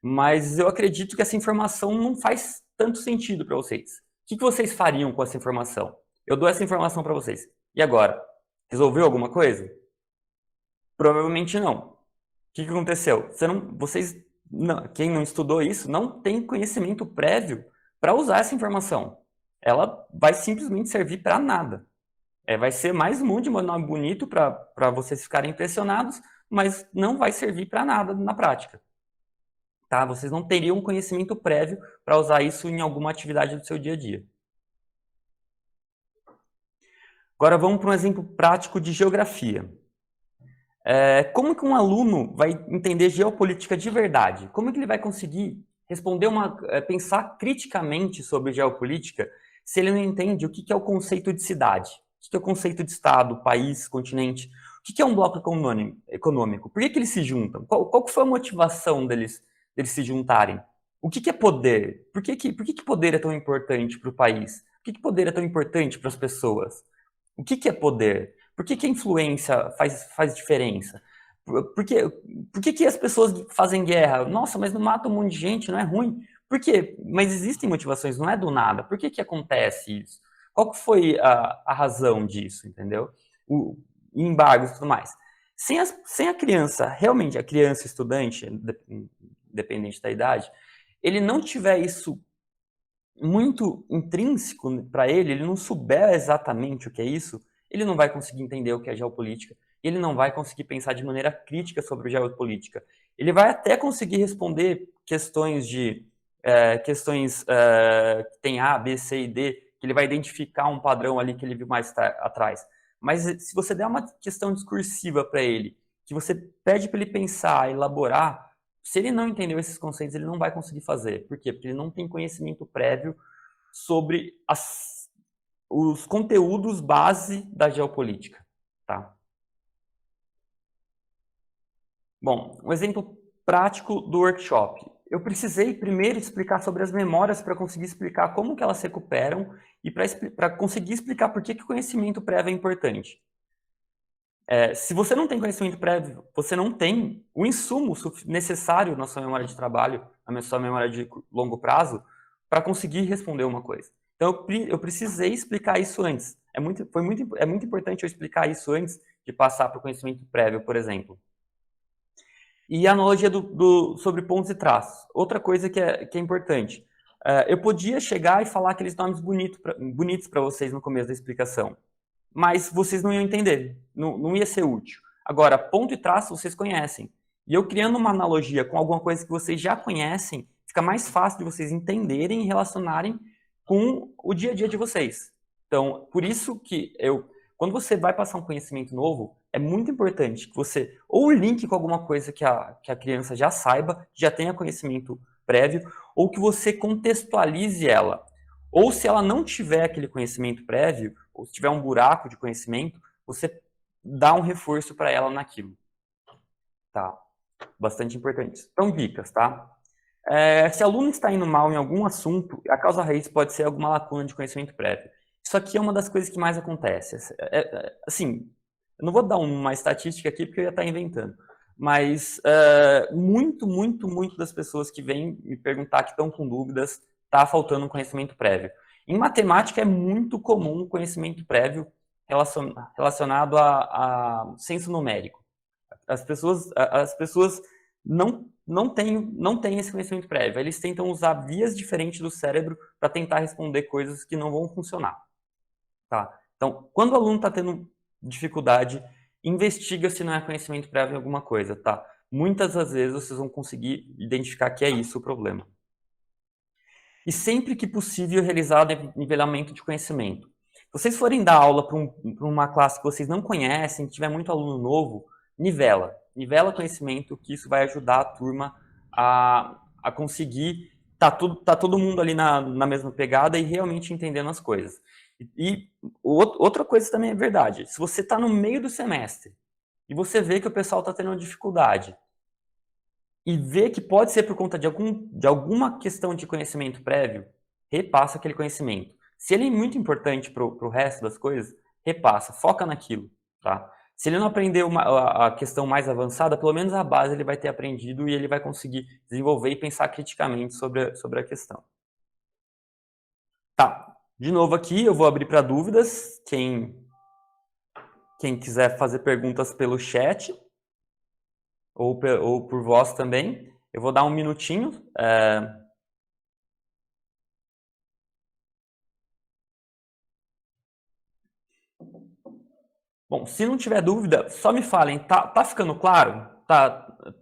Mas eu acredito que essa informação não faz tanto sentido para vocês. O que vocês fariam com essa informação? Eu dou essa informação para vocês. E agora? Resolveu alguma coisa? Provavelmente não. O que aconteceu? Quem não estudou isso não tem conhecimento prévio para usar essa informação. Ela vai simplesmente servir para nada. Vai ser mais um monte de nome bonito para vocês ficarem impressionados, mas não vai servir para nada na prática. Tá? Vocês não teriam conhecimento prévio para usar isso em alguma atividade do seu dia a dia. Agora vamos para um exemplo prático de geografia. Como que um aluno vai entender geopolítica de verdade? Como que ele vai conseguir pensar criticamente sobre geopolítica se ele não entende o que é o conceito de cidade? O que é o conceito de estado, país, continente? O que é um bloco econômico? Por que eles se juntam? Qual que foi a motivação deles se juntarem? O que é poder? Por que poder é tão importante para o país? Por que poder é tão importante para as pessoas? O que é poder? Por que a influência faz diferença? Por que as pessoas fazem guerra? Nossa, mas não mata um monte de gente, não é ruim? Por quê? Mas existem motivações, não é do nada. Por que acontece isso? Qual que foi a razão disso, entendeu? Embargos e tudo mais. Sem a criança, realmente a criança, estudante, independente da idade, ele não tiver isso muito intrínseco para ele não souber exatamente o que é isso, ele não vai conseguir entender o que é geopolítica, ele não vai conseguir pensar de maneira crítica sobre geopolítica. Ele vai até conseguir responder questões que tem A, B, C e D, que ele vai identificar um padrão ali que ele viu mais atrás. Mas se você der uma questão discursiva para ele, que você pede para ele pensar, elaborar, se ele não entendeu esses conceitos, ele não vai conseguir fazer. Por quê? Porque ele não tem conhecimento prévio sobre os conteúdos base da geopolítica. Tá? Bom, um exemplo prático do workshop. Eu precisei primeiro explicar sobre as memórias para conseguir explicar como que elas se recuperam e para conseguir explicar por que o conhecimento prévio é importante. Se você não tem conhecimento prévio, você não tem o insumo necessário na sua memória de trabalho, na sua memória de longo prazo, para conseguir responder uma coisa. Então, eu precisei explicar isso antes. É muito importante eu explicar isso antes de passar para o conhecimento prévio, por exemplo. E a analogia sobre pontos e traços. Outra coisa que é importante. Eu podia chegar e falar aqueles nomes bonitos para vocês no começo da explicação, mas vocês não iam entender, não ia ser útil. Agora, ponto e traço vocês conhecem. E eu criando uma analogia com alguma coisa que vocês já conhecem, fica mais fácil de vocês entenderem e relacionarem com o dia a dia de vocês. Então, por isso que quando você vai passar um conhecimento novo, é muito importante que você ou linke com alguma coisa que a criança já saiba, já tenha conhecimento prévio, ou que você contextualize ela. Ou se ela não tiver aquele conhecimento prévio, ou se tiver um buraco de conhecimento, você dá um reforço para ela naquilo. Tá? Bastante importante. Então, dicas, tá? Se o aluno está indo mal em algum assunto, a causa raiz pode ser alguma lacuna de conhecimento prévio. Isso aqui é uma das coisas que mais acontece. Assim, eu não vou dar uma estatística aqui porque eu ia estar inventando, mas muito das pessoas que vêm me perguntar que estão com dúvidas, está faltando um conhecimento prévio. Em matemática é muito comum o conhecimento prévio relacionado a senso numérico. As pessoas não têm esse conhecimento prévio. Eles tentam usar vias diferentes do cérebro para tentar responder coisas que não vão funcionar. Tá? Então, quando o aluno está tendo dificuldade, investiga se não é conhecimento prévio em alguma coisa. Tá? Muitas das vezes vocês vão conseguir identificar que é isso o problema. E sempre que possível realizar nivelamento de conhecimento. vocês forem dar aula para uma classe que vocês não conhecem, que tiver muito aluno novo, nivela conhecimento, que isso vai ajudar a turma a conseguir tá todo mundo ali na mesma pegada e realmente entendendo as coisas. E outra coisa também é verdade, se você está no meio do semestre e você vê que o pessoal está tendo uma dificuldade e vê que pode ser por conta de alguma questão de conhecimento prévio, repassa aquele conhecimento. Se ele é muito importante para o resto das coisas, repassa, foca naquilo, tá? Se ele não aprendeu a questão mais avançada, pelo menos a base ele vai ter aprendido e ele vai conseguir desenvolver e pensar criticamente sobre a questão. Tá, de novo aqui eu vou abrir para dúvidas, quem quiser fazer perguntas pelo chat ou por voz também, eu vou dar um minutinho. Bom, se não tiver dúvida, só me falem, tá ficando claro?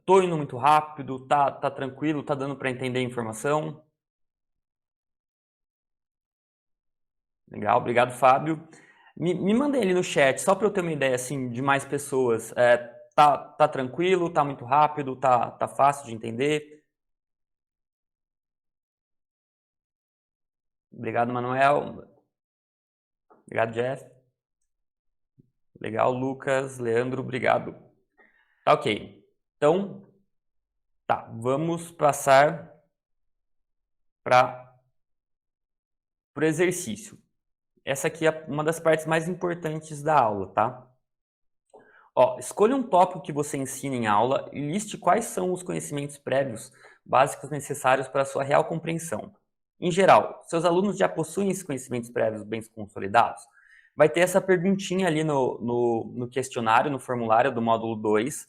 Tô indo muito rápido, tá tranquilo, tá dando para entender a informação? Legal, obrigado, Fábio. Me mandem ali no chat, só para eu ter uma ideia assim de mais pessoas. Tá tranquilo, tá muito rápido, tá fácil de entender? Obrigado, Manuel. Obrigado, Jeff. Legal, Lucas, Leandro, obrigado. Tá ok. Então, vamos passar para o exercício. Essa aqui é uma das partes mais importantes da aula, tá? Ó, escolha um tópico que você ensina em aula e liste quais são os conhecimentos prévios básicos necessários para a sua real compreensão. Em geral, seus alunos já possuem esses conhecimentos prévios bem consolidados? Vai ter essa perguntinha ali no questionário, no formulário do módulo 2.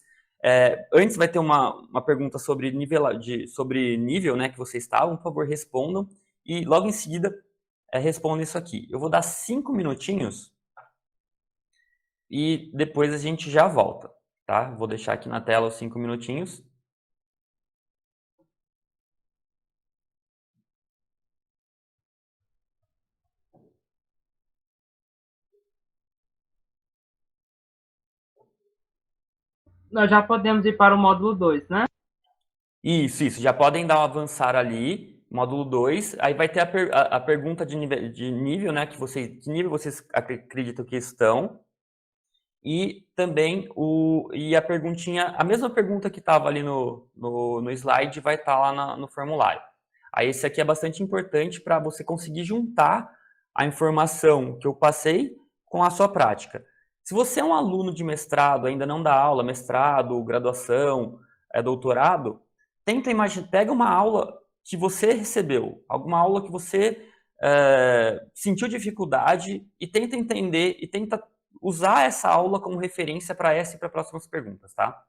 Antes vai ter uma pergunta sobre nível, né, que vocês estavam, por favor, respondam. E logo em seguida, responda isso aqui. Eu vou dar 5 minutinhos e depois a gente já volta, tá? Vou deixar aqui na tela os 5 minutinhos. Nós já podemos ir para o módulo 2, né? Isso. Já podem dar um avançar ali, módulo 2. Aí vai ter a pergunta de nível, né? Que nível vocês acreditam que estão. E também a perguntinha, a mesma pergunta que estava ali no slide vai estar lá no formulário. Aí esse aqui é bastante importante para você conseguir juntar a informação que eu passei com a sua prática. Se você é um aluno de mestrado, ainda não dá aula, mestrado, graduação, doutorado, tenta imaginar, pega uma aula que você recebeu, alguma aula que você sentiu dificuldade e tenta entender e tenta usar essa aula como referência para essa e para próximas perguntas, tá?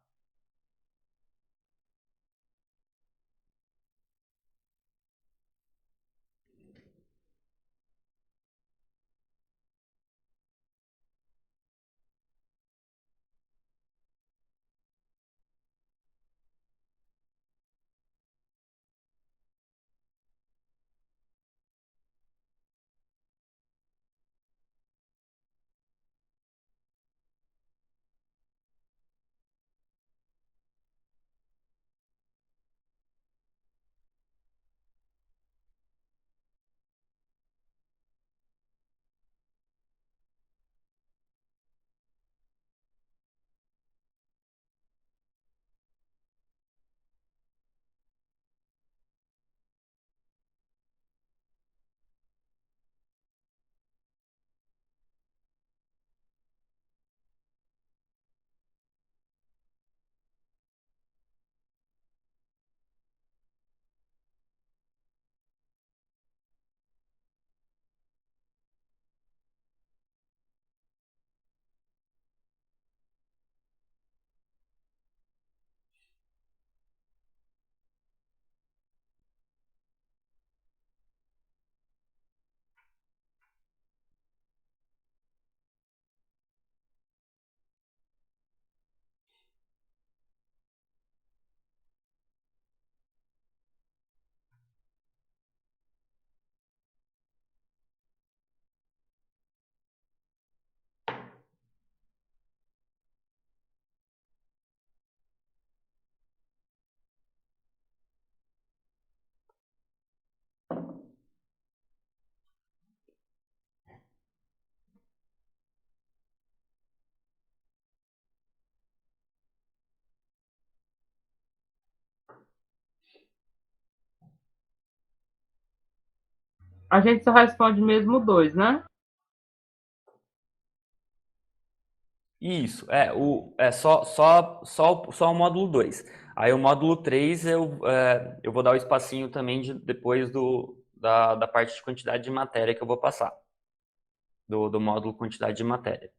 A gente só responde mesmo o 2, né? Isso, só o módulo 2. Aí o módulo 3 eu vou dar o espacinho também depois da parte de quantidade de matéria que eu vou passar, do módulo quantidade de matéria.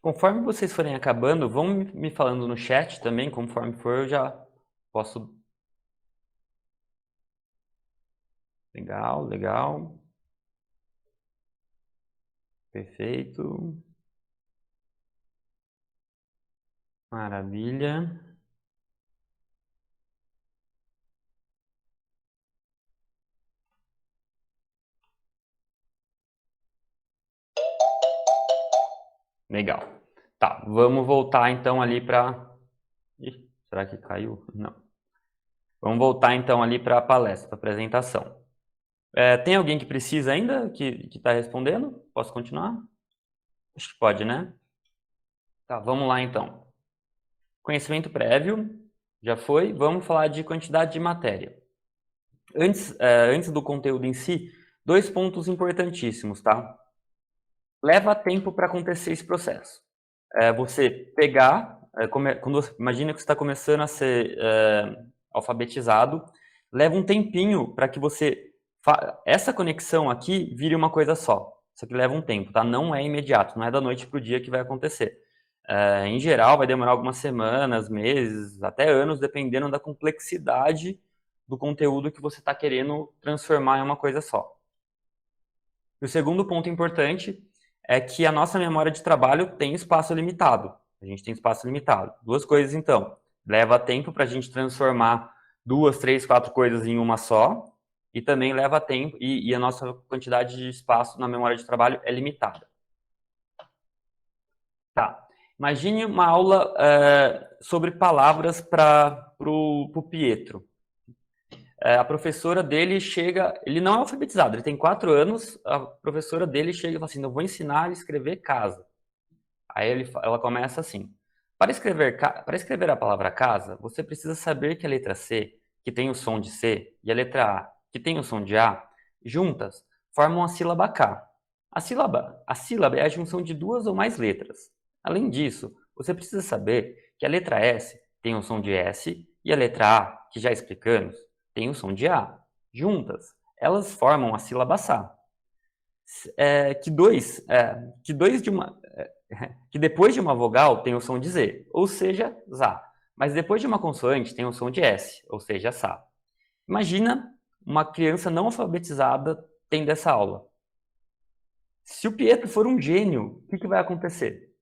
Conforme vocês forem acabando, vão me falando no chat também, conforme for, eu já posso... Legal, legal. Perfeito. Maravilha. Legal. Tá, vamos voltar então ali para... Será que caiu? Não. Vamos voltar então ali para a palestra, para a apresentação. Tem alguém que precisa ainda, que está respondendo? Posso continuar? Acho que pode, né? Tá, vamos lá então. Conhecimento prévio, já foi. Vamos falar de quantidade de matéria. Antes do conteúdo em si, 2 pontos importantíssimos, tá? Leva tempo para acontecer esse processo. Você pegar, imagina que você está começando a ser alfabetizado, leva um tempinho para que essa conexão aqui vire uma coisa só. Isso aqui leva um tempo, tá? Não é imediato, não é da noite para o dia que vai acontecer. Em geral, vai demorar algumas semanas, meses, até anos, dependendo da complexidade do conteúdo que você está querendo transformar em uma coisa só. E o segundo ponto importante é que a nossa memória de trabalho tem espaço limitado. A gente tem espaço limitado. 2 coisas, então. Leva tempo para a gente transformar 2, 3, 4 coisas em uma só. E também leva tempo, e a nossa quantidade de espaço na memória de trabalho é limitada. Tá. Imagine uma aula sobre palavras para o Pietro. A professora dele chega, ele não é alfabetizado, ele tem 4 anos, a professora dele chega e fala assim, eu vou ensinar a escrever casa. Aí ela começa assim, para escrever a palavra casa, você precisa saber que a letra C, que tem o som de C, e a letra A, que tem o som de A, juntas, formam a sílaba K. A sílaba é a junção de 2 ou mais letras. Além disso, você precisa saber que a letra S tem o som de S, e a letra A, que já explicamos, tem o som de A. Juntas, elas formam a sílaba SA. Que depois de uma vogal tem o som de Z, ou seja, ZA. Mas depois de uma consoante tem o som de S, ou seja, SA. Imagina uma criança não alfabetizada tendo essa aula. Se o Pietro for um gênio, o que vai acontecer?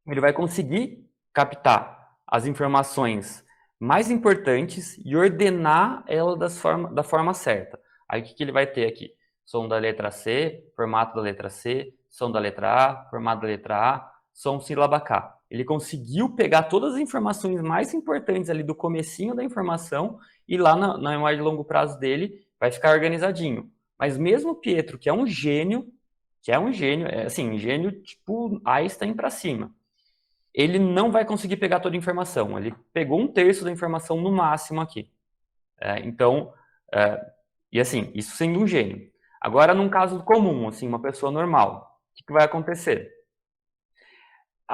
Ele vai conseguir captar as informações mais importantes e ordenar ela da forma certa. Aí o que ele vai ter aqui? Som da letra C, formato da letra C, som da letra A, formato da letra A, som sílaba K. Ele conseguiu pegar todas as informações mais importantes ali do comecinho da informação e lá na memória de longo prazo dele vai ficar organizadinho. Mas mesmo o Pietro, que é um gênio, um gênio tipo Einstein para cima, ele não vai conseguir pegar toda a informação. Ele pegou 1/3 da informação no máximo aqui. E assim, isso sendo um gênio. Agora, num caso comum, assim, uma pessoa normal, o que vai acontecer?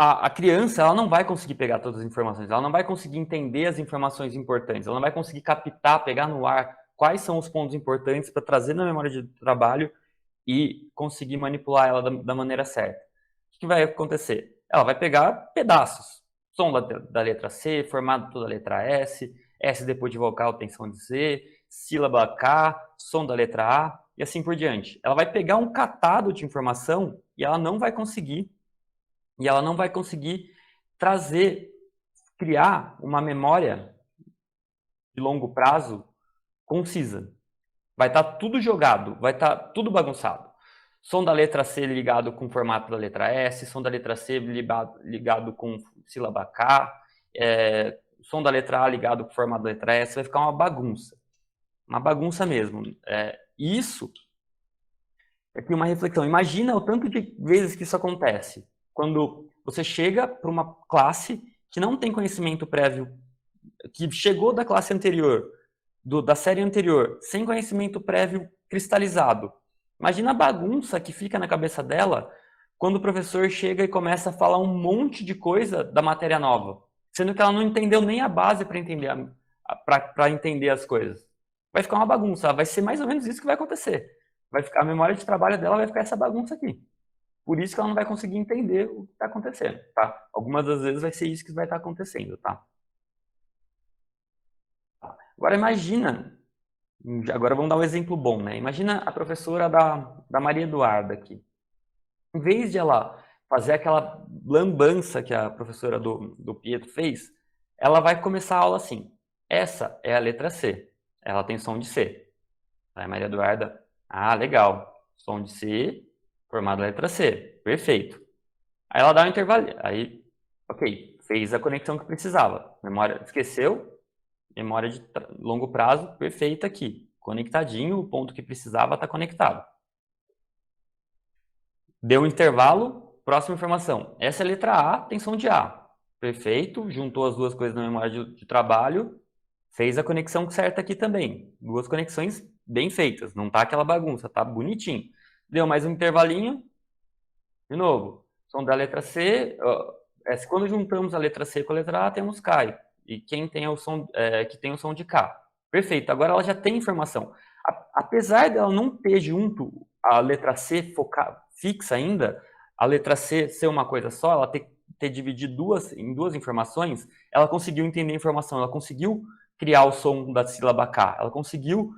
a criança, ela não vai conseguir pegar todas as informações, ela não vai conseguir entender as informações importantes, ela não vai conseguir captar, pegar no ar quais são os pontos importantes para trazer na memória de trabalho e conseguir manipular ela da maneira certa. O que vai acontecer? Ela vai pegar pedaços. Som da letra C, formado toda a letra S, S depois de vogal tem som de Z, sílaba K, som da letra A, e assim por diante. Ela vai pegar um catado de informação e ela não vai conseguir trazer, criar uma memória de longo prazo concisa. Vai estar tudo jogado, vai estar tudo bagunçado. Som da letra C ligado com o formato da letra S, som da letra C ligado com sílaba K, som da letra A ligado com o formato da letra S, vai ficar uma bagunça mesmo. Isso é aqui uma reflexão. Imagina o tanto de vezes que isso acontece. Quando você chega para uma classe que não tem conhecimento prévio, que chegou da classe anterior, da série anterior, sem conhecimento prévio cristalizado. Imagina a bagunça que fica na cabeça dela quando o professor chega e começa a falar um monte de coisa da matéria nova, sendo que ela não entendeu nem a base para entender as coisas. Vai ficar uma bagunça, vai ser mais ou menos isso que vai acontecer. A memória de trabalho dela vai ficar essa bagunça aqui. Por isso que ela não vai conseguir entender o que está acontecendo, tá? Algumas das vezes vai ser isso que vai estar acontecendo, tá? Agora imagina, agora vamos dar um exemplo bom, né? Imagina a professora da Maria Eduarda aqui. Em vez de ela fazer aquela lambança que a professora do Pietro fez, ela vai começar a aula assim. Essa é a letra C. Ela tem som de C. Aí a Maria Eduarda, legal. Som de C, formado letra C. Perfeito. Aí ela dá um intervalo. Aí, ok, fez a conexão que precisava. Memória, esqueceu. Memória de longo prazo, perfeita aqui. Conectadinho, o ponto que precisava está conectado. Deu um intervalo, próxima informação. Essa é a letra A, tem som de A. Perfeito, juntou as duas coisas na memória de trabalho, fez a conexão certa aqui também. Duas conexões bem feitas, não tá aquela bagunça, tá bonitinho. Deu mais um intervalinho, de novo. Som da letra C, quando juntamos a letra C com a letra A, temos K. E quem tem o som, que tem o som de K. Perfeito, agora ela já tem informação. Apesar dela não ter junto a letra C fixa ainda, a letra C ser uma coisa só, ela ter dividido em duas informações, ela conseguiu entender a informação, ela conseguiu criar o som da sílaba K, ela conseguiu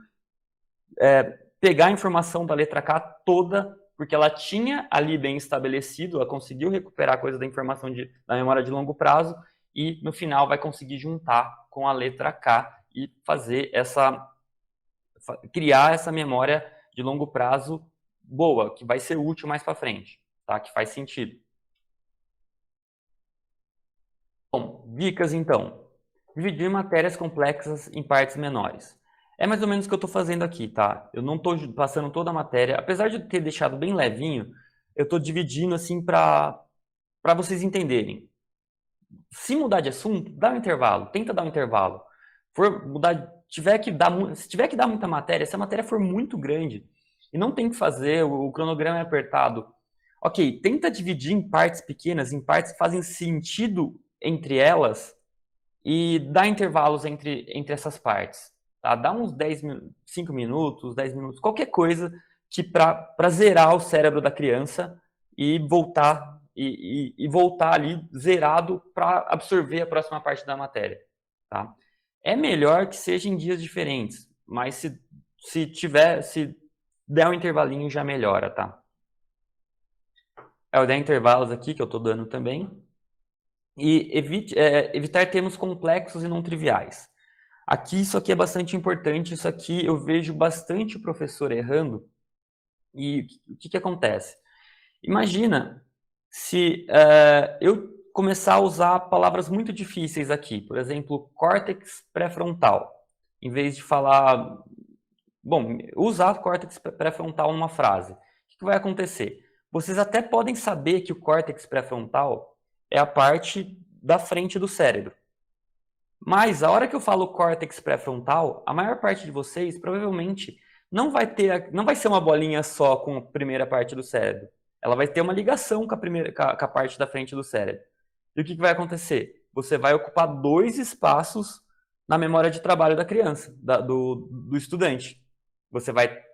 pegar a informação da letra K toda, porque ela tinha ali bem estabelecido, ela conseguiu recuperar a coisa da informação da memória de longo prazo, e no final vai conseguir juntar com a letra K e criar essa memória de longo prazo boa, que vai ser útil mais para frente, tá? Que faz sentido. Bom, dicas então. Dividir matérias complexas em partes menores. É mais ou menos o que eu estou fazendo aqui, tá? Eu não estou passando toda a matéria, apesar de ter deixado bem levinho, eu estou dividindo assim para vocês entenderem. Se mudar de assunto, dá um intervalo, tenta dar um intervalo. Se tiver que dar muita matéria, se a matéria for muito grande e não tem que fazer, o cronograma é apertado, ok, tenta dividir em partes pequenas, em partes que fazem sentido entre elas e dá intervalos entre essas partes. Tá? Dá uns 5 minutos, 10 minutos, qualquer coisa que para zerar o cérebro da criança e voltar ali zerado para absorver a próxima parte da matéria. Tá? É melhor que seja em dias diferentes, mas se der um intervalinho já melhora, tá? Eu dei intervalos aqui que eu estou dando também. E evitar termos complexos e não triviais. Isso aqui é bastante importante, isso aqui eu vejo bastante o professor errando. E o que acontece? Imagina se eu começar a usar palavras muito difíceis aqui, por exemplo, córtex pré-frontal, em vez de falar... Bom, usar córtex pré-frontal numa frase. O que vai acontecer? Vocês até podem saber que o córtex pré-frontal é a parte da frente do cérebro. Mas a hora que eu falo córtex pré-frontal, a maior parte de vocês provavelmente não vai ser uma bolinha só com a primeira parte do cérebro. Ela vai ter uma ligação com a parte da frente do cérebro. E o que vai acontecer? Você vai ocupar 2 espaços na memória de trabalho da criança, do estudante. Você vai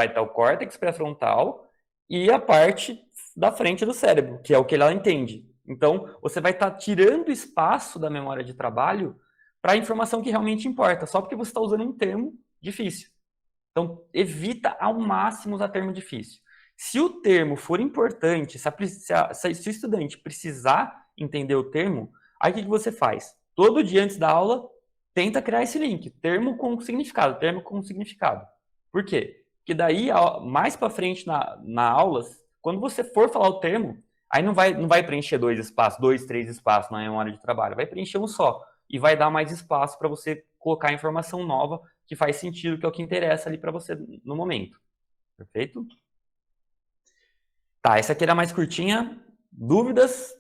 estar o córtex pré-frontal e a parte da frente do cérebro, que é o que ela entende. Então, você vai estar tirando espaço da memória de trabalho para a informação que realmente importa, só porque você está usando um termo difícil. Então, evita ao máximo usar termo difícil. Se o termo for importante, se o estudante precisar entender o termo, aí o que você faz? Todo dia antes da aula, tenta criar esse link, termo com significado, termo com significado. Por quê? Porque daí, mais para frente na aula, quando você for falar o termo, aí não vai preencher 2 espaços, 2, 3 espaços na memória de trabalho, vai preencher um só. E vai dar mais espaço para você colocar informação nova que faz sentido, que é o que interessa ali para você no momento. Perfeito? Tá, essa aqui era mais curtinha. Dúvidas?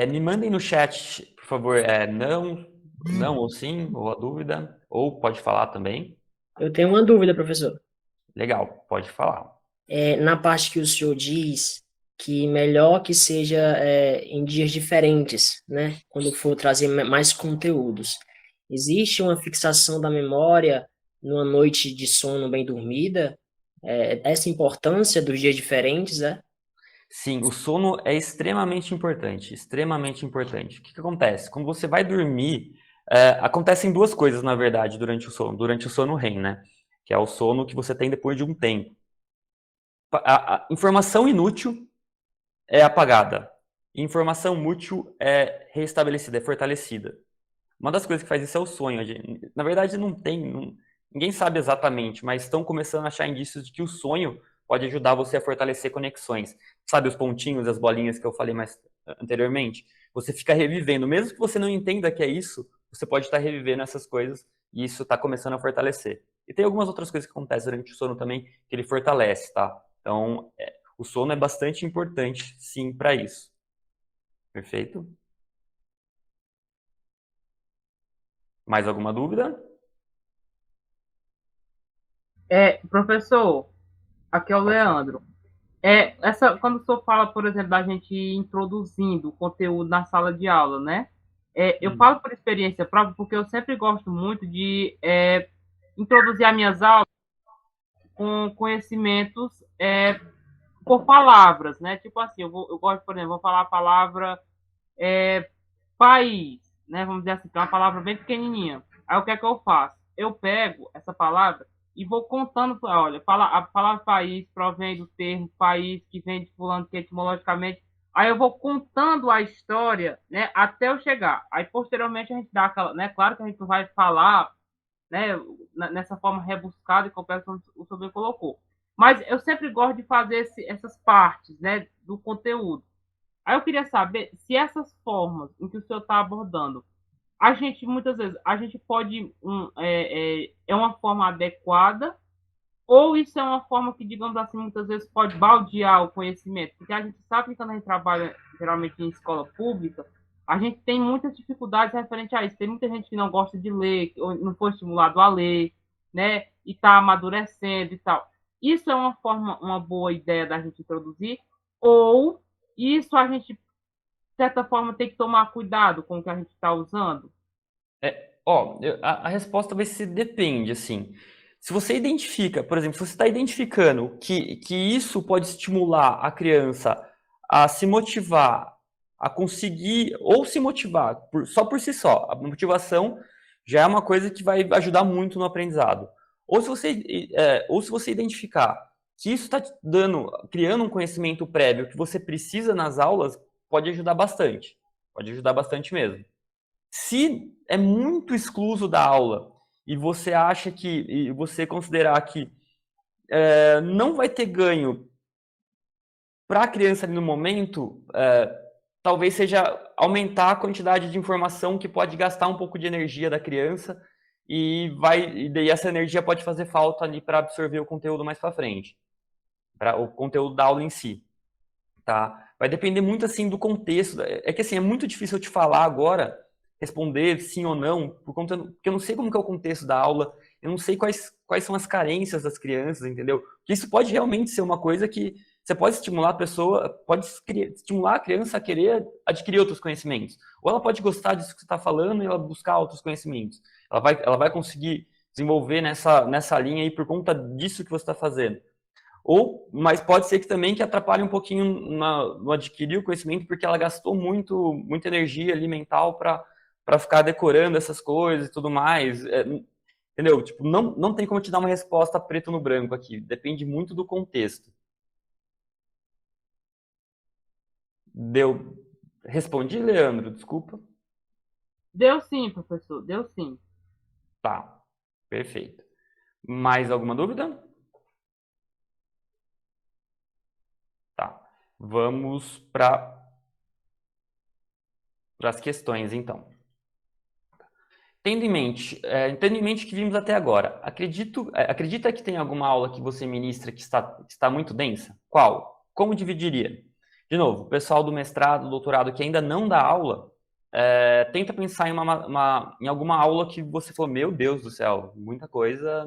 Me mandem no chat, por favor, não ou sim, ou a dúvida, ou pode falar também. Eu tenho uma dúvida, professor. Legal, pode falar. Na parte que o senhor diz que melhor que seja em dias diferentes, né? Quando for trazer mais conteúdos. Existe uma fixação da memória numa noite de sono bem dormida? Essa importância dos dias diferentes, Sim, o sono é extremamente importante, extremamente importante. O que acontece? Quando você vai dormir, acontecem 2 coisas, na verdade, durante o sono REM, né? Que é o sono que você tem depois de um tempo. A informação inútil é apagada. Informação útil é restabelecida, é fortalecida. Uma das coisas que faz isso é o sonho. Na verdade, ninguém sabe exatamente, mas estão começando a achar indícios de que o sonho pode ajudar você a fortalecer conexões. Sabe os pontinhos, as bolinhas que eu falei mais anteriormente? Você fica revivendo. Mesmo que você não entenda que é isso, você pode estar revivendo essas coisas e isso está começando a fortalecer. E tem algumas outras coisas que acontecem durante o sono também que ele fortalece, tá? Então, o sono é bastante importante, sim, para isso. Perfeito? Mais alguma dúvida? Professor, aqui é o Leandro. Quando o senhor fala, por exemplo, da gente introduzindo o conteúdo na sala de aula, né? Eu falo por experiência própria, porque eu sempre gosto muito de introduzir as minhas aulas com conhecimentos por palavras, né? Tipo assim, eu gosto, por exemplo, vou falar a palavra país, né? Vamos dizer assim, que é uma palavra bem pequenininha. Aí o que é que eu faço? Eu pego essa palavra e vou contando, olha, a palavra país provém do termo país, que vem de fulano, que etimologicamente. Aí eu vou contando a história, né, até eu chegar. Aí posteriormente a gente dá aquela, né, claro que a gente não vai falar, né, nessa forma rebuscada e complexa como o senhor colocou. Mas eu sempre gosto de fazer essas partes, né, do conteúdo. Aí eu queria saber se essas formas em que o senhor está abordando, a gente, muitas vezes, a gente pode, é uma forma adequada, ou isso é uma forma que, digamos assim, muitas vezes pode baldear o conhecimento, porque a gente sabe que quando a gente trabalha, geralmente, em escola pública, a gente tem muitas dificuldades referente a isso. Tem muita gente que não gosta de ler, ou não foi estimulado a ler, né, e está amadurecendo e tal. Isso é uma boa ideia da gente introduzir, ou isso a gente, de certa forma, tem que tomar cuidado com o que a gente está usando? A resposta vai ser depende, assim. Se você identifica, por exemplo, se você está identificando que isso pode estimular a criança a se motivar, a conseguir, ou se motivar só por si só, a motivação já é uma coisa que vai ajudar muito no aprendizado. Ou se você identificar que isso está criando um conhecimento prévio que você precisa nas aulas, pode ajudar bastante. Pode ajudar bastante mesmo. Se é muito excluso da aula e você acha e você considerar que não vai ter ganho para a criança ali no momento, talvez seja aumentar a quantidade de informação que pode gastar um pouco de energia da criança e daí essa energia pode fazer falta ali para absorver o conteúdo mais para frente, para o conteúdo da aula em si, tá? Vai depender muito assim do contexto. É que assim, é muito difícil eu te falar agora, responder sim ou não, porque eu não sei como que é o contexto da aula, eu não sei quais são as carências das crianças, entendeu? Porque isso pode realmente ser uma coisa que, você pode estimular a pessoa, estimular a criança a querer adquirir outros conhecimentos. Ou ela pode gostar disso que você está falando e ela buscar outros conhecimentos. Ela vai conseguir desenvolver nessa linha aí por conta disso que você está fazendo. Mas pode ser que também que atrapalhe um pouquinho no adquirir o conhecimento, porque ela gastou muita energia ali mental para ficar decorando essas coisas e tudo mais. Entendeu? Tipo, não tem como te dar uma resposta preto no branco aqui. Depende muito do contexto. Deu. Respondi, Leandro, desculpa. Deu sim, professor, deu sim. Tá, perfeito. Mais alguma dúvida? Tá. Vamos para as questões, então. Tendo em mente o que vimos até agora, acredita que tem alguma aula que você ministra que está muito densa? Qual? Como dividiria? De novo, o pessoal do mestrado, doutorado que ainda não dá aula, tenta pensar em alguma aula que você falou, meu Deus do céu, muita coisa,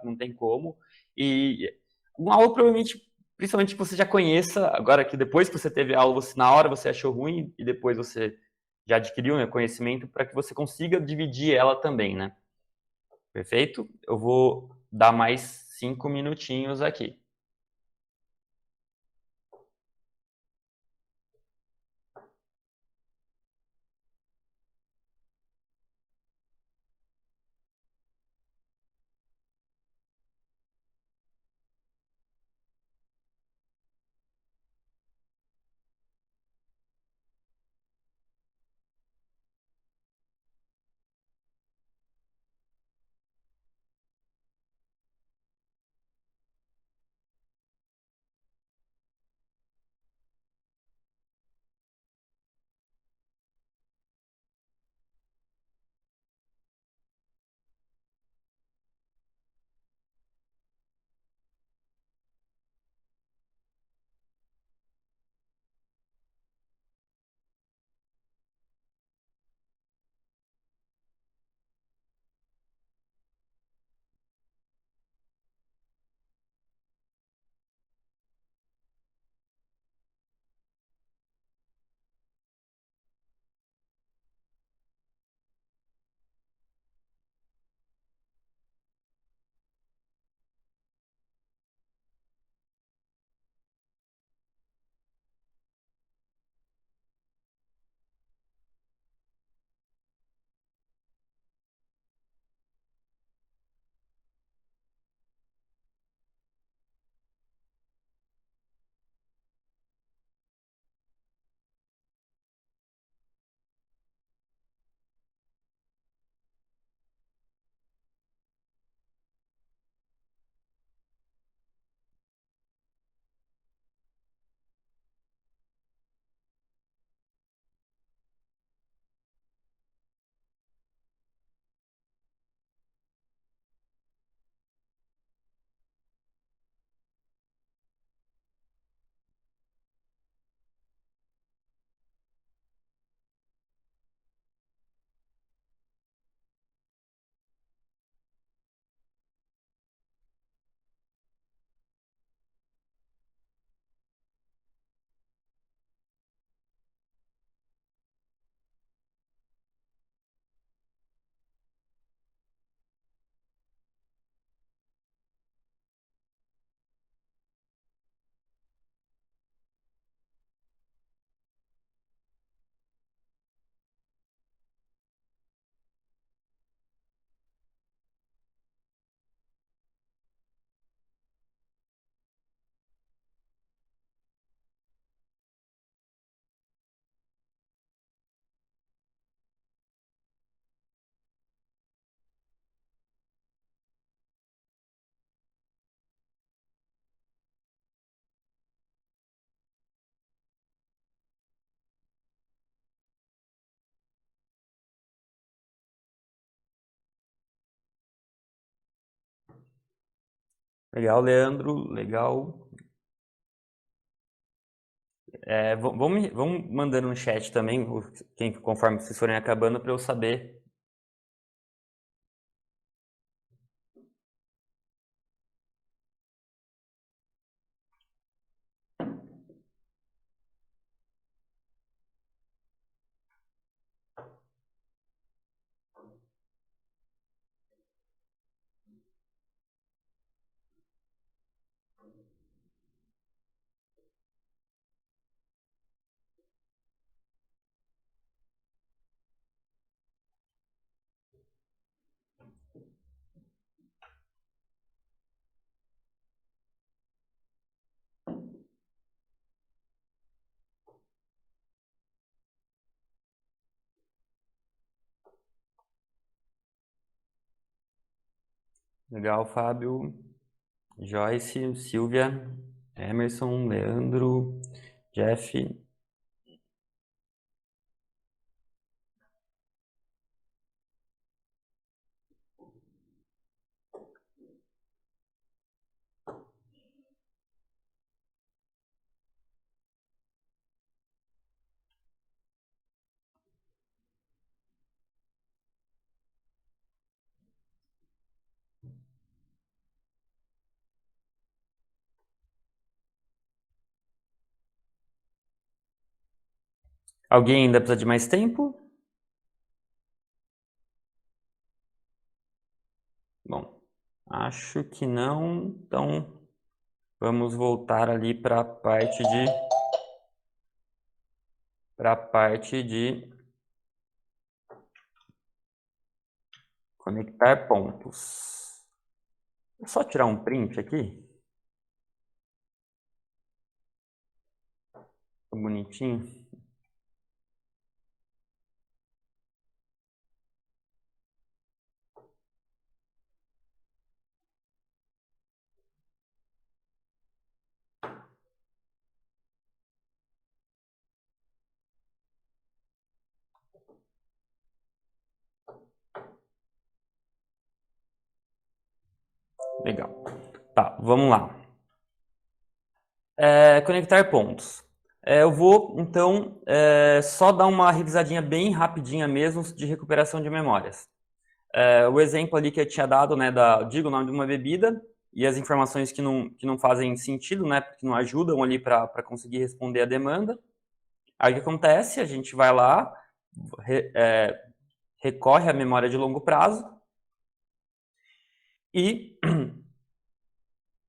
não tem como. E uma aula provavelmente, principalmente que você já conheça, agora que depois que você teve a aula, na hora você achou ruim e depois você já adquiriu, né, conhecimento, para que você consiga dividir ela também, né? Perfeito? Eu vou dar mais 5 minutinhos aqui. Legal, Leandro, legal. Vamos mandando no chat também, conforme vocês forem acabando, para eu saber. Legal, Fábio. Joyce, Silvia, Emerson, Leandro, Jeff. Alguém ainda precisa de mais tempo? Bom, acho que não. Então, vamos voltar ali para a parte de conectar pontos. Vou só tirar um print aqui. Tá bonitinho. Legal. Tá, vamos lá. Conectar pontos. Eu vou, então, só dar uma revisadinha bem rapidinha mesmo de recuperação de memórias. O exemplo ali que eu tinha dado, né, digo o nome de uma bebida e as informações que não fazem sentido, né, que não ajudam ali para conseguir responder a demanda. Aí o que acontece? A gente vai lá, recorre à memória de longo prazo e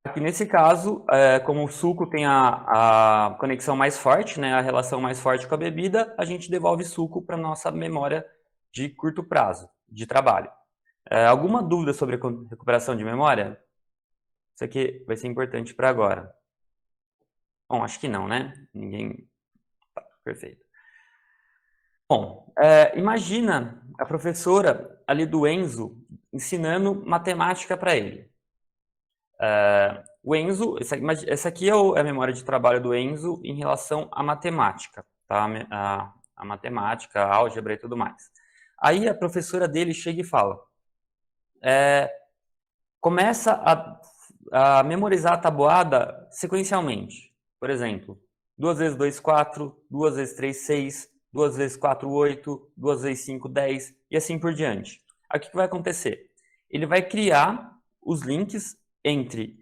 aqui nesse caso, como o suco tem a conexão mais forte, né, a relação mais forte com a bebida, a gente devolve suco para nossa memória de curto prazo, de trabalho. Alguma dúvida sobre a recuperação de memória? Isso aqui vai ser importante para agora. Bom, acho que não, né? Ninguém... Tá, perfeito. Bom, imagina a professora ali do Enzo ensinando matemática para ele. O Enzo, essa aqui é a memória de trabalho do Enzo em relação à matemática, tá? A matemática, a álgebra e tudo mais. Aí a professora dele chega e fala, começa a memorizar a tabuada sequencialmente. Por exemplo, 2 vezes 2, 4, 2 vezes 3, 6, 2 vezes 4, 8, 2 vezes 5, 10 e assim por diante. Aí o que vai acontecer? Ele vai criar os links entre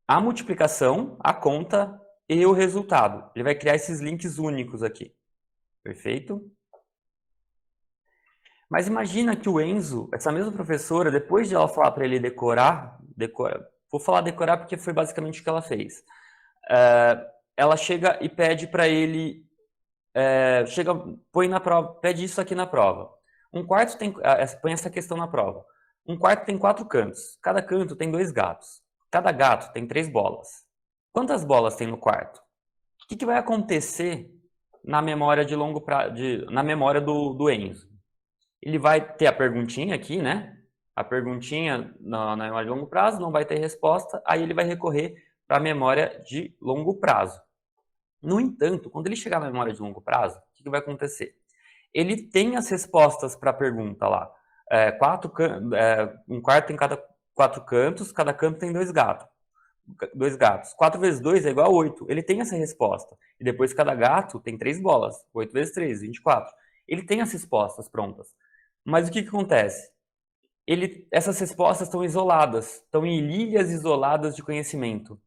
a multiplicação, a conta e o resultado. Ele vai criar esses links únicos aqui. Perfeito? Mas imagina que o Enzo, essa mesma professora, depois de ela falar para ele decorar, vou falar decorar porque foi basicamente o que ela fez. Ela chega e pede para ele, põe na prova, pede isso aqui na prova. Um quarto põe essa questão na prova. Um quarto tem 4 cantos. Cada canto tem 2 gatos. Cada gato tem 3 bolas. Quantas bolas tem no quarto? O que vai acontecer na memória de longo prazo, na memória do Enzo? Ele vai ter a perguntinha aqui, né? A perguntinha na memória de longo prazo, não vai ter resposta, aí ele vai recorrer para a memória de longo prazo. No entanto, quando ele chegar na memória de longo prazo, o que vai acontecer? Ele tem as respostas para a pergunta lá. Um quarto tem cada 4 cantos, cada canto tem 2 gatos. 4 vezes 2 é igual a 8. Ele tem essa resposta. E depois cada gato tem 3 bolas. 8 vezes 3, 24. Ele tem as respostas prontas. Mas o que acontece? Essas respostas estão isoladas. Estão em ilhas isoladas de conhecimento.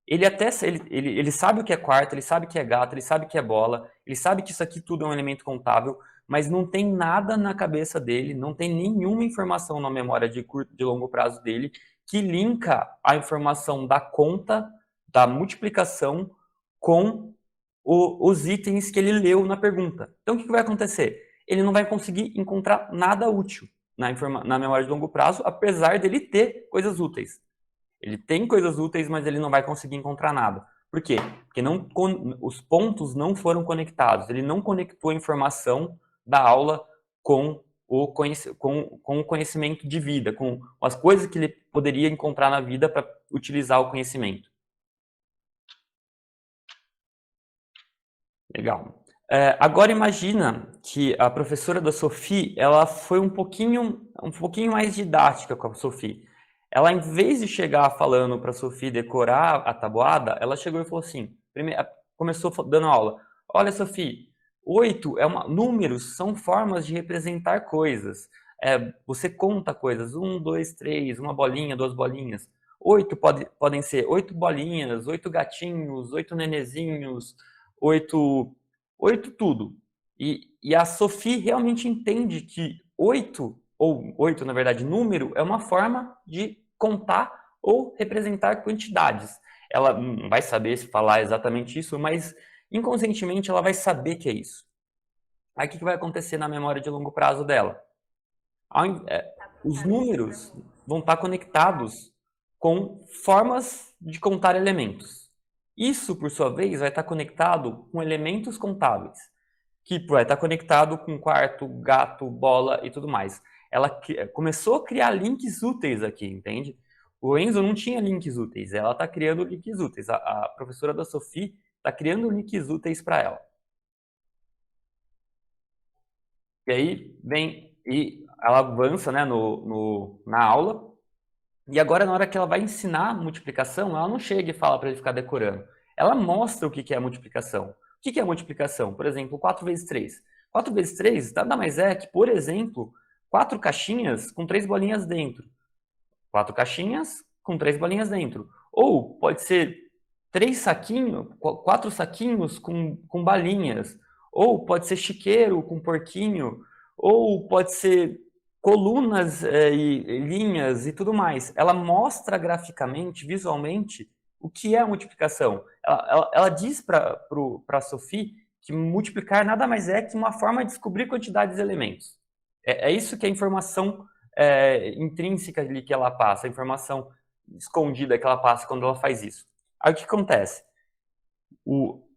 Ele sabe o que é quarto, ele sabe o que é gato, ele sabe o que é bola, ele sabe que isso aqui tudo é um elemento contável, mas não tem nada na cabeça dele, não tem nenhuma informação na memória de longo prazo dele que linka a informação da conta, da multiplicação, com os itens que ele leu na pergunta. Então, o que vai acontecer? Ele não vai conseguir encontrar nada útil na memória de longo prazo, apesar dele ter coisas úteis. Ele tem coisas úteis, mas ele não vai conseguir encontrar nada. Por quê? Porque os pontos não foram conectados. Ele não conectou a informação da aula com com o conhecimento de vida, com as coisas que ele poderia encontrar na vida para utilizar o conhecimento. Legal. Agora imagina que a professora da Sophie, ela foi um pouquinho mais didática com a Sophie. Ela, em vez de chegar falando para a Sophie decorar a tabuada, ela chegou e falou assim, começou dando aula. Olha, Sophie, 8 números são formas de representar coisas. Você conta coisas, 1, 2, 3, uma bolinha, 2 bolinhas. 8 podem ser 8 bolinhas, 8 gatinhos, 8 nenezinhos, 8 tudo. E a Sophie realmente entende que 8, ou 8, na verdade, número, é uma forma de contar ou representar quantidades. Ela não vai saber se falar exatamente isso, mas inconscientemente ela vai saber que é isso. Aí o que vai acontecer na memória de longo prazo dela? Os números vão estar conectados com formas de contar elementos. Isso, por sua vez, vai estar conectado com elementos contáveis, que vai estar conectado com quarto, gato, bola e tudo mais. Ela começou a criar links úteis aqui, entende? O Enzo não tinha links úteis, ela está criando links úteis. A professora da Sophie está criando links úteis para ela. E aí ela avança, né, na aula. E agora, na hora que ela vai ensinar multiplicação, ela não chega e fala para ele ficar decorando. Ela mostra o que é a multiplicação. O que é a multiplicação? Por exemplo, 4 vezes 3. 4 vezes 3 nada mais é que, por exemplo, 4 caixinhas com 3 bolinhas dentro. 4 caixinhas com 3 bolinhas dentro. Ou pode ser 4 saquinhos com balinhas. Ou pode ser chiqueiro com porquinho. Ou pode ser colunas e linhas e tudo mais. Ela mostra graficamente, visualmente, o que é a multiplicação. Ela diz para a Sophie que multiplicar nada mais é que uma forma de descobrir quantidades de elementos. É isso que é a informação intrínseca ali que ela passa, a informação escondida que ela passa quando ela faz isso. Aí o que acontece?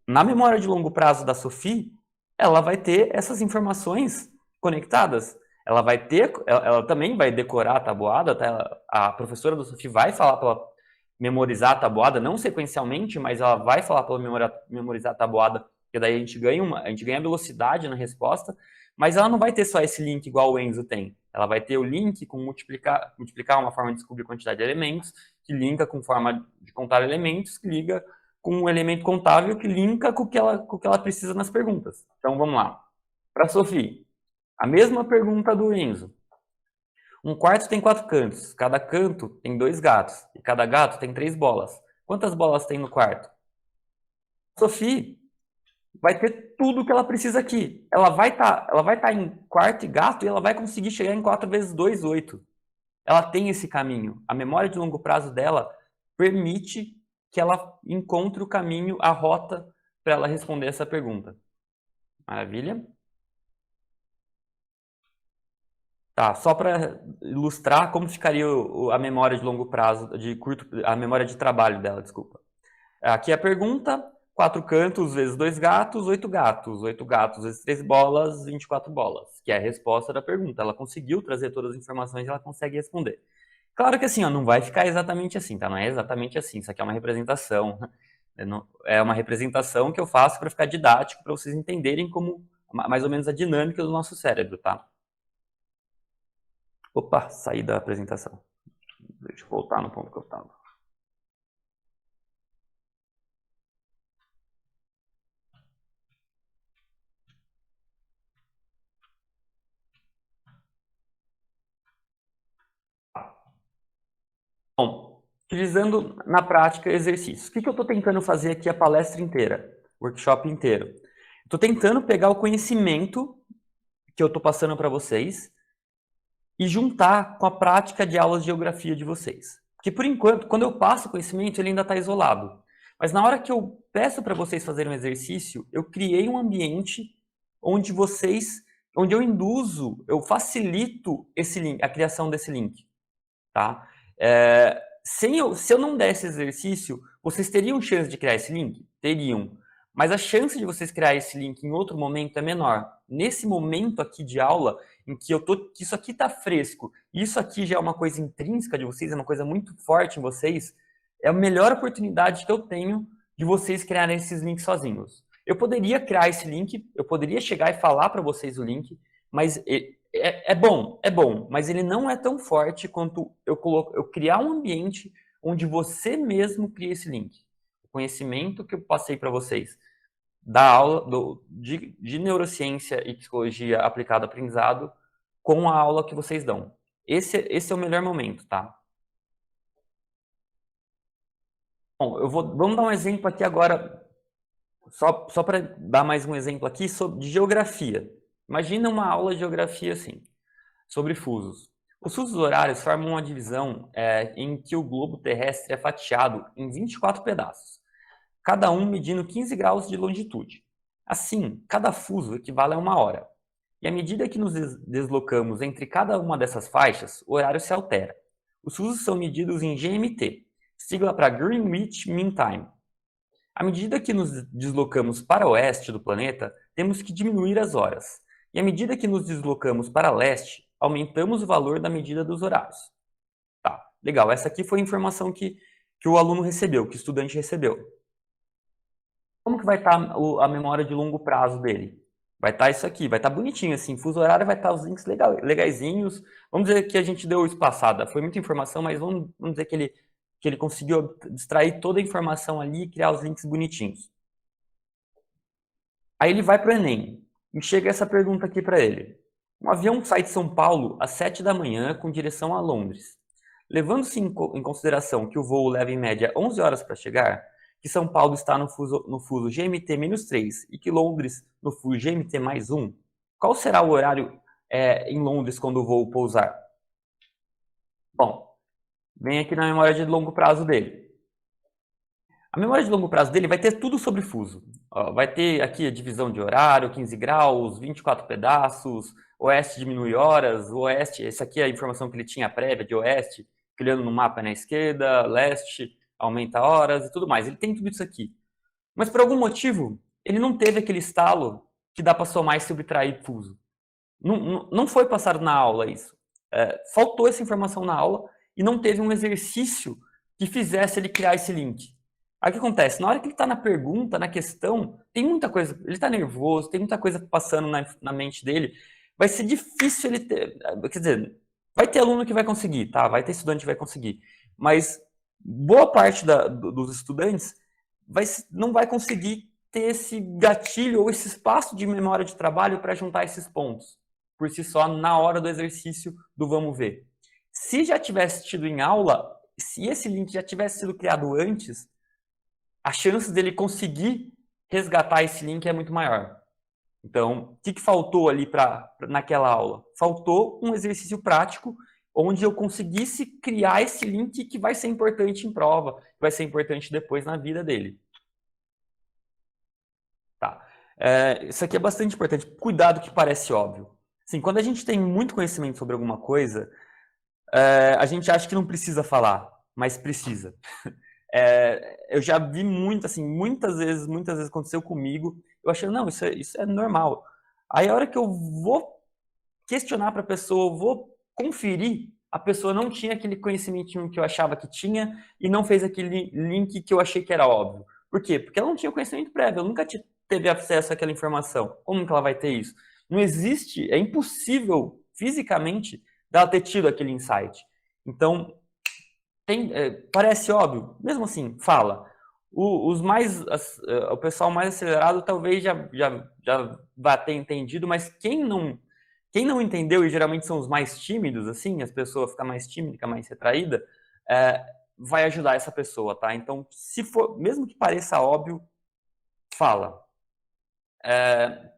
Na memória de longo prazo da Sophie, ela vai ter essas informações conectadas. Ela também vai decorar a tabuada, tá? A professora da Sophie vai falar para ela memorizar a tabuada, não sequencialmente, mas ela vai falar para ela memorizar a tabuada, porque daí a gente ganha velocidade na resposta, mas ela não vai ter só esse link igual o Enzo tem. Ela vai ter o link com multiplicar uma forma de descobrir quantidade de elementos, que linka com forma de contar elementos, que liga com um elemento contável, que linka com o que ela precisa nas perguntas. Então, vamos lá. Para a Sophie, a mesma pergunta do Enzo. Um quarto tem 4 cantos. Cada canto tem 2 gatos. E cada gato tem 3 bolas. Quantas bolas tem no quarto? A Sophie vai ter tudo o que ela precisa aqui. Ela vai estar em quarto e gato e ela vai conseguir chegar em 4 vezes 2, 8. Ela tem esse caminho. A memória de longo prazo dela permite que ela encontre o caminho, a rota, para ela responder essa pergunta. Maravilha? Tá, só para ilustrar como ficaria a memória de longo prazo, a memória de trabalho dela, desculpa. Aqui a pergunta, 4 cantos vezes 2 gatos, 8 gatos. 8 gatos vezes 3 bolas, 24 bolas. Que é a resposta da pergunta. Ela conseguiu trazer todas as informações e ela consegue responder. Claro que assim, ó, não vai ficar exatamente assim, tá? Não é exatamente assim, isso aqui é uma representação. É uma representação que eu faço para ficar didático, para vocês entenderem como, mais ou menos, a dinâmica do nosso cérebro, tá? Opa, saí da apresentação. Deixa eu voltar no ponto que eu estava. Bom, utilizando na prática exercícios. O que eu estou tentando fazer aqui a palestra inteira, o workshop inteiro? Estou tentando pegar o conhecimento que eu estou passando para vocês e juntar com a prática de aulas de geografia de vocês. Porque, por enquanto, quando eu passo o conhecimento, ele ainda está isolado. Mas na hora que eu peço para vocês fazerem um exercício, eu criei um ambiente onde eu induzo, eu facilito esse link, a criação desse link. Tá? Se eu não der esse exercício, vocês teriam chance de criar esse link? Teriam. Mas a chance de vocês criar esse link em outro momento é menor. Nesse momento aqui de aula, em que que isso aqui está fresco, isso aqui já é uma coisa intrínseca de vocês, é uma coisa muito forte em vocês, é a melhor oportunidade que eu tenho de vocês criarem esses links sozinhos. Eu poderia criar esse link, eu poderia chegar e falar para vocês o link, mas é bom, mas ele não é tão forte quanto eu criar um ambiente onde você mesmo cria esse link. O conhecimento que eu passei para vocês da aula de neurociência e psicologia aplicada ao aprendizado com a aula que vocês dão. Esse é o melhor momento, tá? Bom, vamos dar um exemplo aqui agora, só para dar mais um exemplo aqui de geografia. Imagina uma aula de geografia assim, sobre fusos. Os fusos horários formam uma divisão em que o globo terrestre é fatiado em 24 pedaços, cada um medindo 15 graus de longitude. Assim, cada fuso equivale a 1 hora. E à medida que nos deslocamos entre cada uma dessas faixas, o horário se altera. Os fusos são medidos em GMT, sigla para Greenwich Mean Time. À medida que nos deslocamos para o oeste do planeta, temos que diminuir as horas. E à medida que nos deslocamos para leste, aumentamos o valor da medida dos horários. Tá, legal. Essa aqui foi a informação que o aluno recebeu, que o estudante recebeu. Como que vai estar a memória de longo prazo dele? Vai estar isso aqui, vai estar bonitinho assim, fuso horário vai estar os links legaisinhos. Vamos dizer que a gente deu espaçada, foi muita informação, mas vamos dizer que ele conseguiu extrair toda a informação ali e criar os links bonitinhos. Aí ele vai para o Enem e chega essa pergunta aqui para ele. Um avião sai de São Paulo às 7 da manhã com direção a Londres. Levando-se em consideração que o voo leva em média 11 horas para chegar, que São Paulo está no fuso GMT-3 e que Londres no fuso GMT+1, qual será o horário em Londres quando o voo pousar? Bom, vem aqui na memória de longo prazo dele. A memória de longo prazo dele vai ter tudo sobre fuso. Ó, vai ter aqui a divisão de horário, 15 graus, 24 pedaços, oeste diminui horas, o oeste, essa aqui é a informação que ele tinha prévia de oeste, criando no mapa na esquerda, leste, aumenta horas e tudo mais. Ele tem tudo isso aqui. Mas por algum motivo, ele não teve aquele estalo que dá para somar e subtrair fuso. Não foi passado na aula isso. Faltou essa informação na aula e não teve um exercício que fizesse ele criar esse link. Aí o que acontece? Na hora que ele está na pergunta, na questão, tem muita coisa, ele está nervoso, tem muita coisa passando na mente dele, vai ser difícil ele ter, quer dizer, vai ter aluno que vai conseguir, tá? Vai ter estudante que vai conseguir, mas boa parte dos estudantes não vai conseguir ter esse gatilho ou esse espaço de memória de trabalho para juntar esses pontos, por si só, na hora do exercício do vamos ver. Se já tivesse tido em aula, se esse link já tivesse sido criado antes, a chance dele conseguir resgatar esse link é muito maior. Então, o que faltou ali naquela aula? Faltou um exercício prático onde eu conseguisse criar esse link que vai ser importante em prova, que vai ser importante depois na vida dele. Tá. Isso aqui é bastante importante. Cuidado que parece óbvio. Assim, quando a gente tem muito conhecimento sobre alguma coisa, a gente acha que não precisa falar, mas precisa. Eu já vi muito, assim, muitas vezes aconteceu comigo, eu achando, não, isso é normal. Aí a hora que eu vou questionar para a pessoa, vou conferir, a pessoa não tinha aquele conhecimento que eu achava que tinha e não fez aquele link que eu achei que era óbvio. Por quê? Porque ela não tinha conhecimento prévio, ela nunca teve acesso àquela informação. Como que ela vai ter isso? Não existe, é impossível fisicamente dela ter tido aquele insight. Então, parece óbvio, mesmo assim, fala. O pessoal mais acelerado talvez já vá ter entendido, mas quem não entendeu, e geralmente são os mais tímidos, assim, as pessoas ficam mais tímidas, ficam mais retraída, vai ajudar essa pessoa, tá? Então, se for, mesmo que pareça óbvio, fala.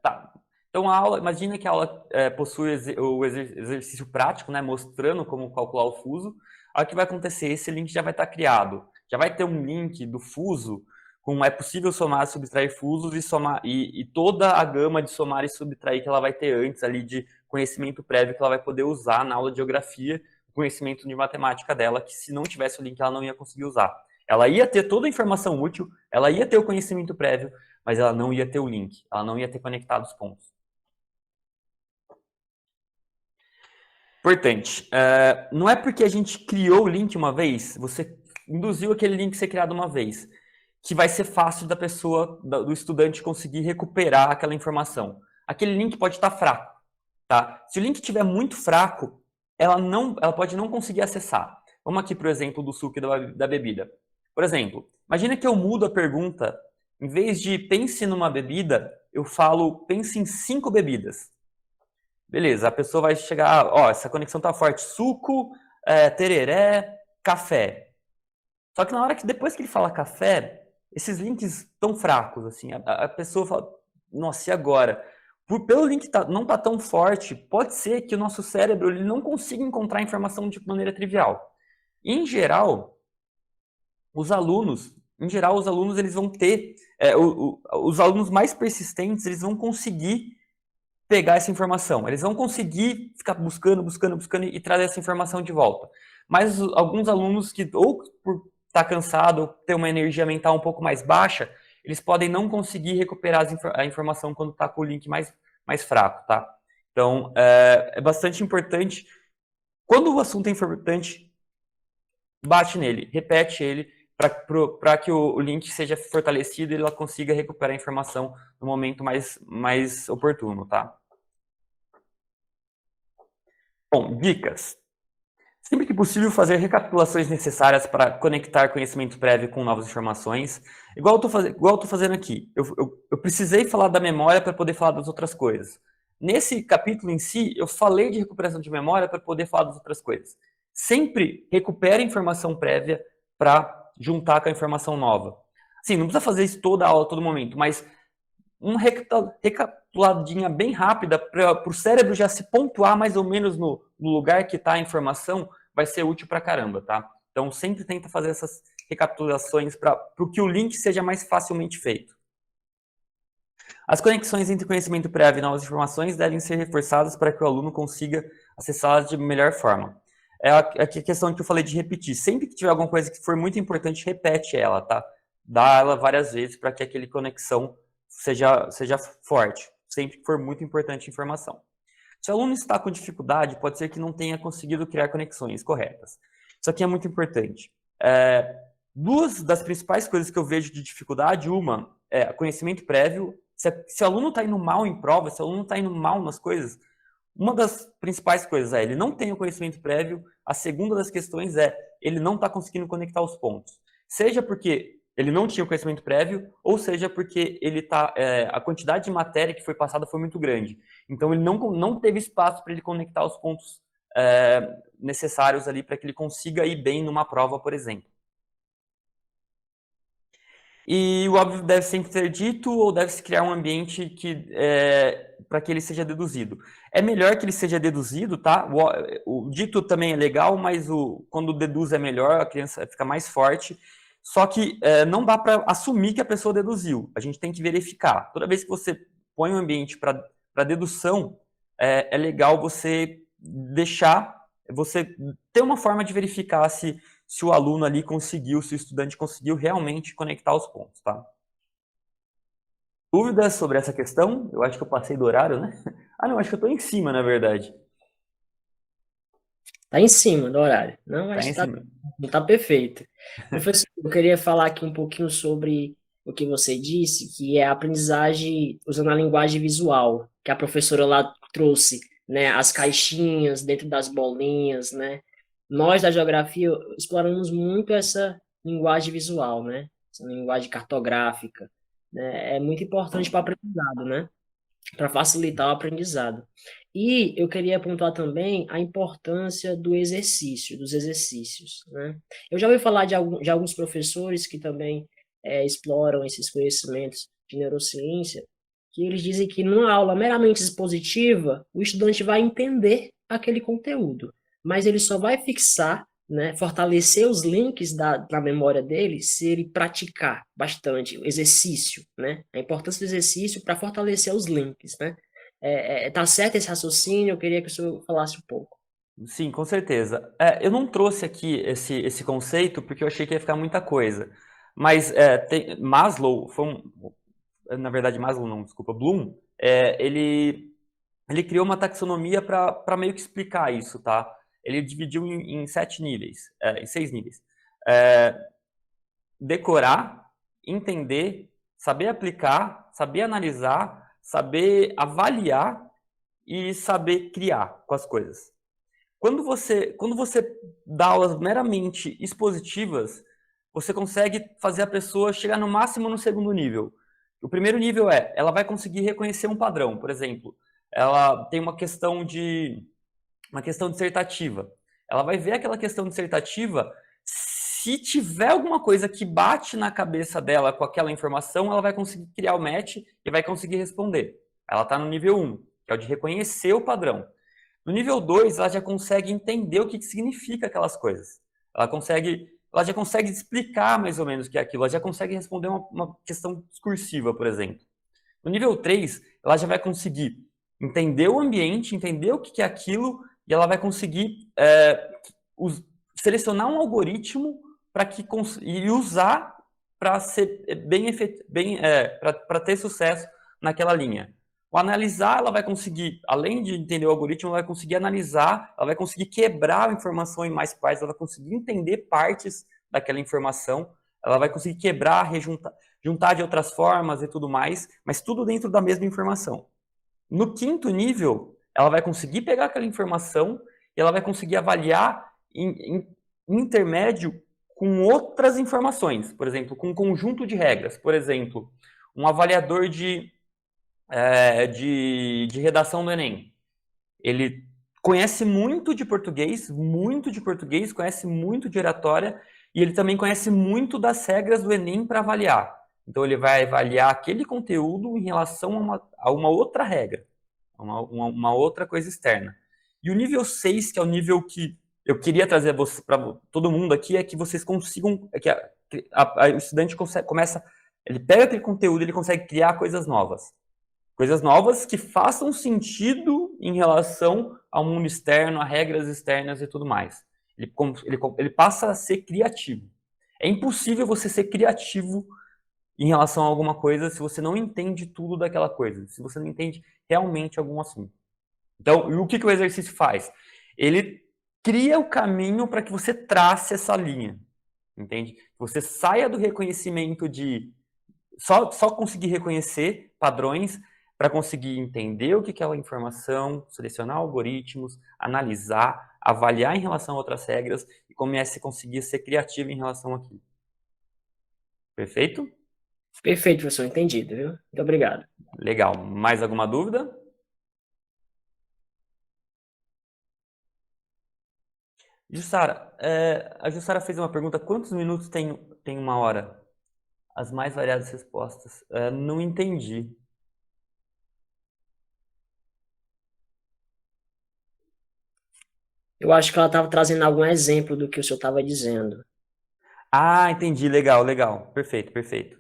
Tá. Então, imagina que a aula possui o exercício prático, né, mostrando como calcular o fuso. Aí o que vai acontecer? Esse link já vai estar criado. Já vai ter um link do fuso com é possível somar e subtrair fusos e toda a gama de somar e subtrair que ela vai ter antes ali de conhecimento prévio que ela vai poder usar na aula de geografia, conhecimento de matemática dela, que se não tivesse o link ela não ia conseguir usar. Ela ia ter toda a informação útil, ela ia ter o conhecimento prévio, mas ela não ia ter o link, ela não ia ter conectado os pontos. Importante, não é porque a gente criou o link uma vez, você induziu aquele link ser criado uma vez, que vai ser fácil da pessoa, do estudante conseguir recuperar aquela informação. Aquele link pode estar fraco, tá? Se o link estiver muito fraco, ela pode não conseguir acessar. Vamos aqui para o exemplo do suco e da bebida. Por exemplo, imagina que eu mudo a pergunta, em vez de pense numa bebida, eu falo pense em 5 bebidas. Beleza, a pessoa vai chegar, ó, essa conexão tá forte, suco, tereré, café. Só que na hora que, depois que ele fala café, esses links estão fracos, assim, a pessoa fala, nossa, e agora? Pelo link não tá tão forte, pode ser que o nosso cérebro ele não consiga encontrar informação de maneira trivial. Em geral, os alunos eles vão ter, os alunos mais persistentes, eles vão conseguir pegar essa informação. Eles vão conseguir ficar buscando e trazer essa informação de volta. Mas alguns alunos que, ou por estar cansado, ou ter uma energia mental um pouco mais baixa, eles podem não conseguir recuperar a informação quando está com o link mais fraco, tá? Então, é bastante importante. Quando o assunto é importante, bate nele, repete ele, para que o link seja fortalecido e ela consiga recuperar a informação no momento mais oportuno, tá? Bom, dicas. Sempre que possível, fazer recapitulações necessárias para conectar conhecimento prévio com novas informações. Igual eu tô fazendo aqui. Eu precisei falar da memória para poder falar das outras coisas. Nesse capítulo em si, eu falei de recuperação de memória para poder falar das outras coisas. Sempre recupere a informação prévia para juntar com a informação nova. Sim, não precisa fazer isso toda aula, todo momento, mas uma recapituladinha bem rápida para o cérebro já se pontuar mais ou menos no lugar que está a informação vai ser útil para caramba, tá? Então, sempre tenta fazer essas recapitulações para que o link seja mais facilmente feito. As conexões entre conhecimento prévio e novas informações devem ser reforçadas para que o aluno consiga acessá-las de melhor forma. É a questão que eu falei de repetir. Sempre que tiver alguma coisa que for muito importante, repete ela, tá? Dá ela várias vezes para que aquele conexão seja forte, sempre que for muito importante a informação. Se o aluno está com dificuldade, pode ser que não tenha conseguido criar conexões corretas. Isso aqui é muito importante. Duas das principais coisas que eu vejo de dificuldade, uma é conhecimento prévio. Se o aluno está indo mal em prova, se o aluno está indo mal nas coisas, uma das principais coisas é ele não tem o conhecimento prévio. A segunda das questões é ele não está conseguindo conectar os pontos. Seja porque ele não tinha o conhecimento prévio, ou seja porque a quantidade de matéria que foi passada foi muito grande. Então, ele não teve espaço para ele conectar os pontos necessários ali para que ele consiga ir bem numa prova, por exemplo. E o óbvio deve sempre ser dito ou deve-se criar um ambiente para que ele seja deduzido. É melhor que ele seja deduzido, tá? O dito também é legal, mas quando deduz é melhor, a criança fica mais forte. Só que não dá para assumir que a pessoa deduziu. A gente tem que verificar. Toda vez que você põe um ambiente para dedução, é legal você você ter uma forma de verificar se o aluno ali conseguiu, se o estudante conseguiu realmente conectar os pontos, tá? Dúvidas sobre essa questão? Eu acho que eu passei do horário, né? Ah, não, acho que eu estou em cima, na verdade. Tá em cima do horário. Não, Tá mas em cima. tá perfeito. Professor, eu queria falar aqui um pouquinho sobre o que você disse, que é a aprendizagem usando a linguagem visual, que a professora lá trouxe, né, as caixinhas dentro das bolinhas, né? Nós da geografia exploramos muito essa linguagem visual, né? Essa linguagem cartográfica, né? É muito importante para o aprendizado, né? Para facilitar o aprendizado. E eu queria pontuar também a importância dos exercícios, né? Eu já ouvi falar de alguns professores que também exploram esses conhecimentos de neurociência, que eles dizem que numa aula meramente expositiva, o estudante vai entender aquele conteúdo, mas ele só vai fixar, né, fortalecer os links da memória dele se ele praticar bastante o exercício, né? A importância do exercício para fortalecer os links, né? Tá certo esse raciocínio? Eu queria que o senhor falasse um pouco. Sim, com certeza. Eu não trouxe aqui esse conceito porque eu achei que ia ficar muita coisa. Mas Maslow, na verdade Maslow não, desculpa, Bloom, ele criou uma taxonomia para meio que explicar isso, tá? Ele dividiu em 7 níveis, em 6 níveis. Decorar, entender, saber aplicar, saber analisar, saber avaliar e saber criar com as coisas. Quando você dá aulas meramente expositivas, você consegue fazer a pessoa chegar no máximo no segundo nível. O primeiro nível ela vai conseguir reconhecer um padrão, por exemplo, ela tem uma questão dissertativa. Ela vai ver aquela questão dissertativa, se tiver alguma coisa que bate na cabeça dela com aquela informação, ela vai conseguir criar o match e vai conseguir responder. Ela está no nível 1, que é o de reconhecer o padrão. No nível 2, ela já consegue entender o que significa aquelas coisas. Ela já consegue explicar mais ou menos o que é aquilo. Ela já consegue responder uma questão discursiva, por exemplo. No nível 3, ela já vai conseguir entender o ambiente, entender o que é aquilo, e ela vai conseguir selecionar um algoritmo e usar para ser para ter sucesso naquela linha. O analisar, ela vai conseguir, além de entender o algoritmo, ela vai conseguir analisar, ela vai conseguir quebrar a informação em mais partes, ela vai conseguir entender partes daquela informação, ela vai conseguir quebrar, juntar de outras formas e tudo mais, mas tudo dentro da mesma informação. No quinto nível, ela vai conseguir pegar aquela informação e ela vai conseguir avaliar em intermédio com outras informações, por exemplo, com um conjunto de regras. Por exemplo, um avaliador de redação do Enem. Ele conhece muito de português, conhece muito de oratória, e ele também conhece muito das regras do Enem para avaliar. Então, ele vai avaliar aquele conteúdo em relação a uma outra regra, uma outra coisa externa. E o nível 6, que é o nível que eu queria trazer para todo mundo aqui, é que vocês consigam... o estudante ele pega aquele conteúdo e ele consegue criar coisas novas. Coisas novas que façam sentido em relação ao mundo externo, a regras externas e tudo mais. Ele passa a ser criativo. É impossível você ser criativo em relação a alguma coisa se você não entende tudo daquela coisa, se você não entende realmente algum assunto. Então, o que o exercício faz? Ele cria o caminho para que você trace essa linha, entende? Você saia do reconhecimento de só conseguir reconhecer padrões para conseguir entender o que é a informação, selecionar algoritmos, analisar, avaliar em relação a outras regras e comece a conseguir ser criativo em relação àquilo. Perfeito? Perfeito, professor, entendido, viu? Muito obrigado. Legal. Mais alguma dúvida? Jussara, a Jussara fez uma pergunta, quantos minutos tem uma hora? As mais variadas respostas. Não entendi. Eu acho que ela estava trazendo algum exemplo do que o senhor estava dizendo. Ah, entendi. Legal, legal. Perfeito, perfeito.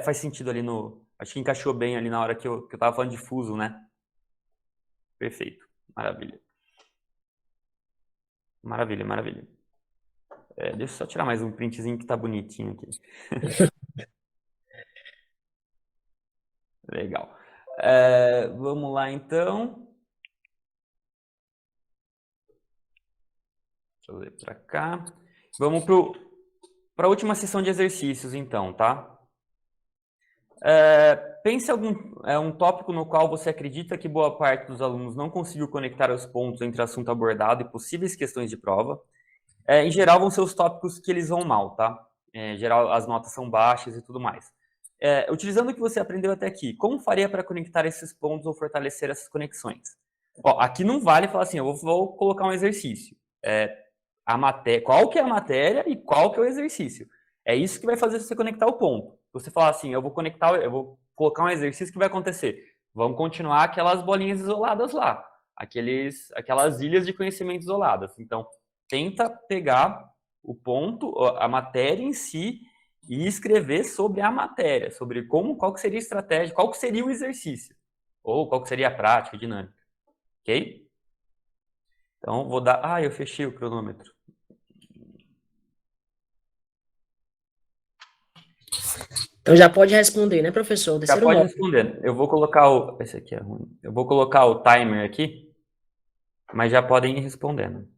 Faz sentido ali no... Acho que encaixou bem ali na hora que eu tava falando de fuso, né? Perfeito. Maravilha. Maravilha, maravilha. Deixa eu só tirar mais um printzinho que tá bonitinho aqui. Legal. Vamos lá, então. Deixa eu ver para cá. Vamos para a última sessão de exercícios, então, tá? Pense um tópico no qual você acredita que boa parte dos alunos não conseguiu conectar os pontos entre o assunto abordado e possíveis questões de prova. Em geral, vão ser os tópicos que eles vão mal, tá? Em geral, as notas são baixas e tudo mais. Utilizando o que você aprendeu até aqui, como faria para conectar esses pontos ou fortalecer essas conexões? Aqui não vale falar assim, eu vou colocar um exercício. Qual que é a matéria e qual que é o exercício. É isso que vai fazer você conectar o ponto. Você falar assim, eu vou colocar um exercício, que vai acontecer? Vão continuar aquelas bolinhas isoladas lá, aquelas ilhas de conhecimento isoladas. Então, tenta pegar o ponto, a matéria em si, e escrever sobre a matéria, sobre qual que seria a estratégia, qual que seria o exercício, ou qual que seria a prática, a dinâmica. Ok? Então, vou dar... Ah, eu fechei o cronômetro. Então já pode responder, né, professor? O Já terceiro pode módulo. responder. Eu vou colocar o... Esse aqui é ruim. Eu vou colocar o timer aqui, mas já podem ir respondendo.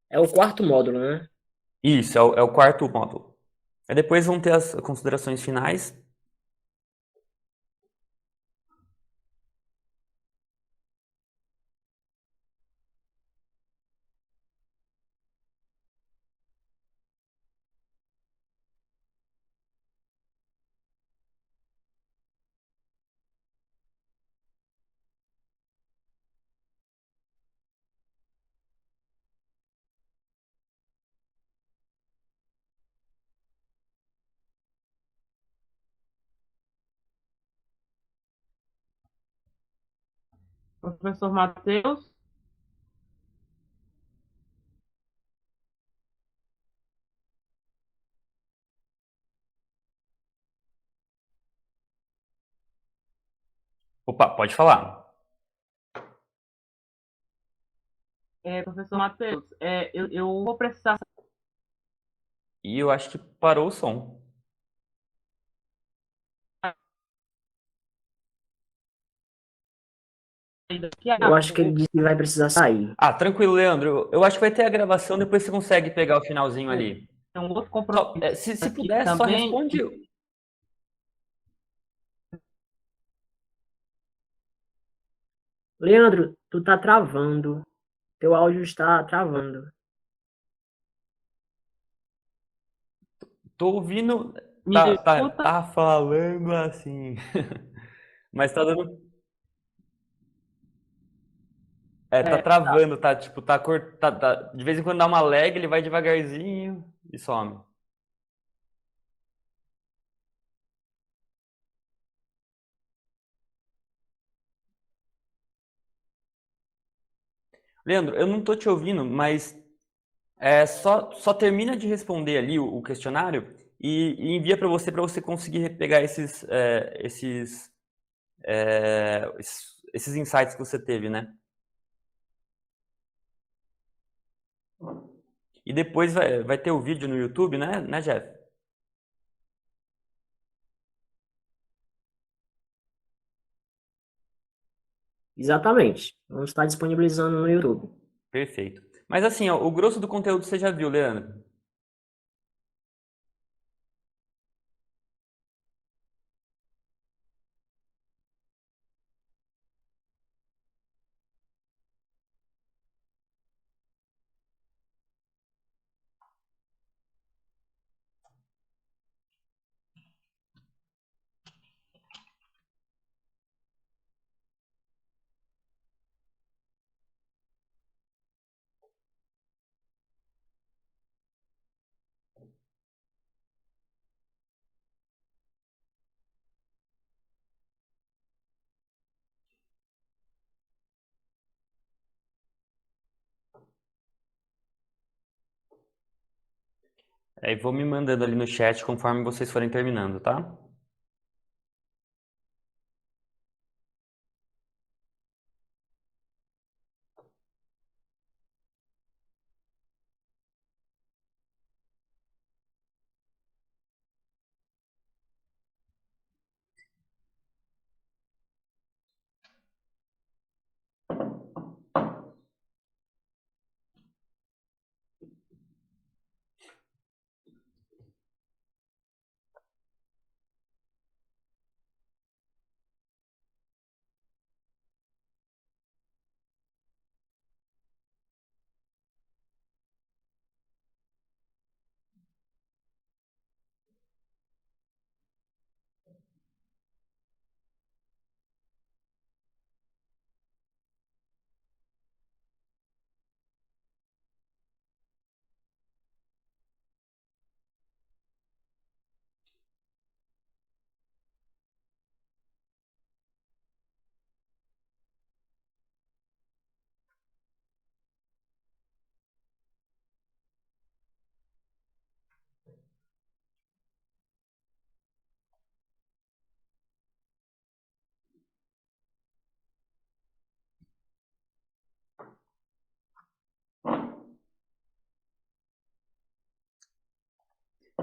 É o quarto módulo, né? Isso, é o quarto módulo. Aí depois vão ter as considerações finais. Professor Matheus? Opa, pode falar. Professor Matheus, eu vou precisar E eu acho que parou o som. sair daqui a Eu acho que ele pouco. disse que vai precisar sair. Ah, tranquilo, Leandro. Eu acho que vai ter a gravação, depois você consegue pegar o finalzinho ali. Tem um outro Só, compromisso se aqui puder, só também. responde. Leandro, tu tá travando. Teu áudio está travando. Tô ouvindo. Me Tá escuta? falando assim. Mas tá dando. Tá É, travando, tá tipo, de vez em quando dá uma lag, ele vai devagarzinho e some. Leandro, eu não tô te ouvindo, mas só termina de responder ali o questionário e envia para você conseguir pegar esses insights que você teve, né? E depois vai ter o vídeo no YouTube, né, Jeff? Exatamente. Vamos estar disponibilizando no YouTube. Perfeito. Mas assim, ó, o grosso do conteúdo você já viu, Leandro. Aí vou me mandando ali no chat conforme vocês forem terminando, tá?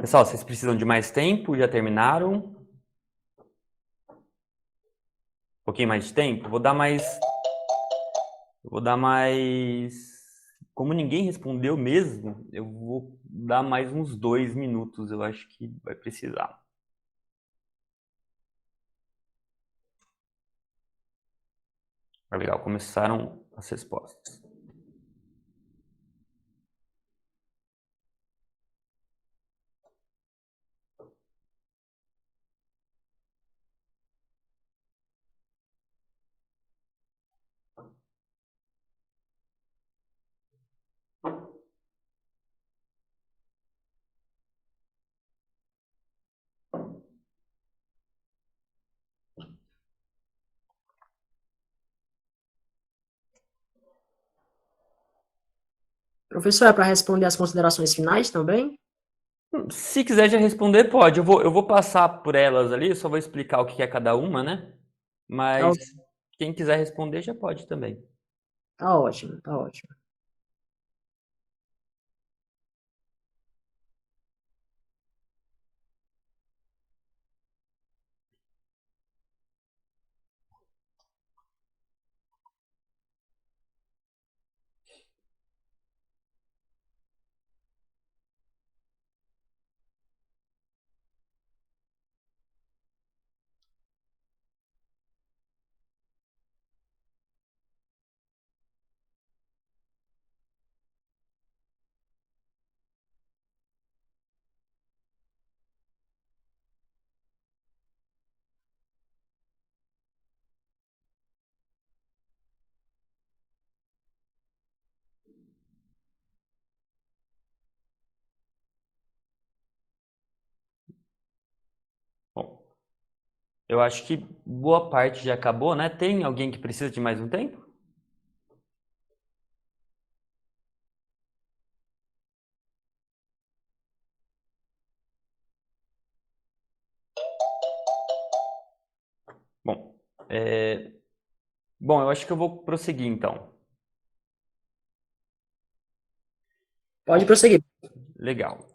Pessoal, vocês precisam de mais tempo? Já terminaram? Um pouquinho mais de tempo? Vou dar mais... Como ninguém respondeu mesmo, eu vou dar mais uns 2 minutos, eu acho que vai precisar. Legal, começaram as respostas. Professor, é para responder as considerações finais também? Se quiser já responder, pode. Eu vou passar por elas ali, eu só vou explicar o que é cada uma, né? Mas Tá, quem quiser responder já pode também. tá ótimo, tá ótimo. Bom, eu acho que boa parte já acabou, né? Tem alguém que precisa de mais um tempo? Bom, bom, eu acho que eu vou prosseguir então. Pode prosseguir. Legal.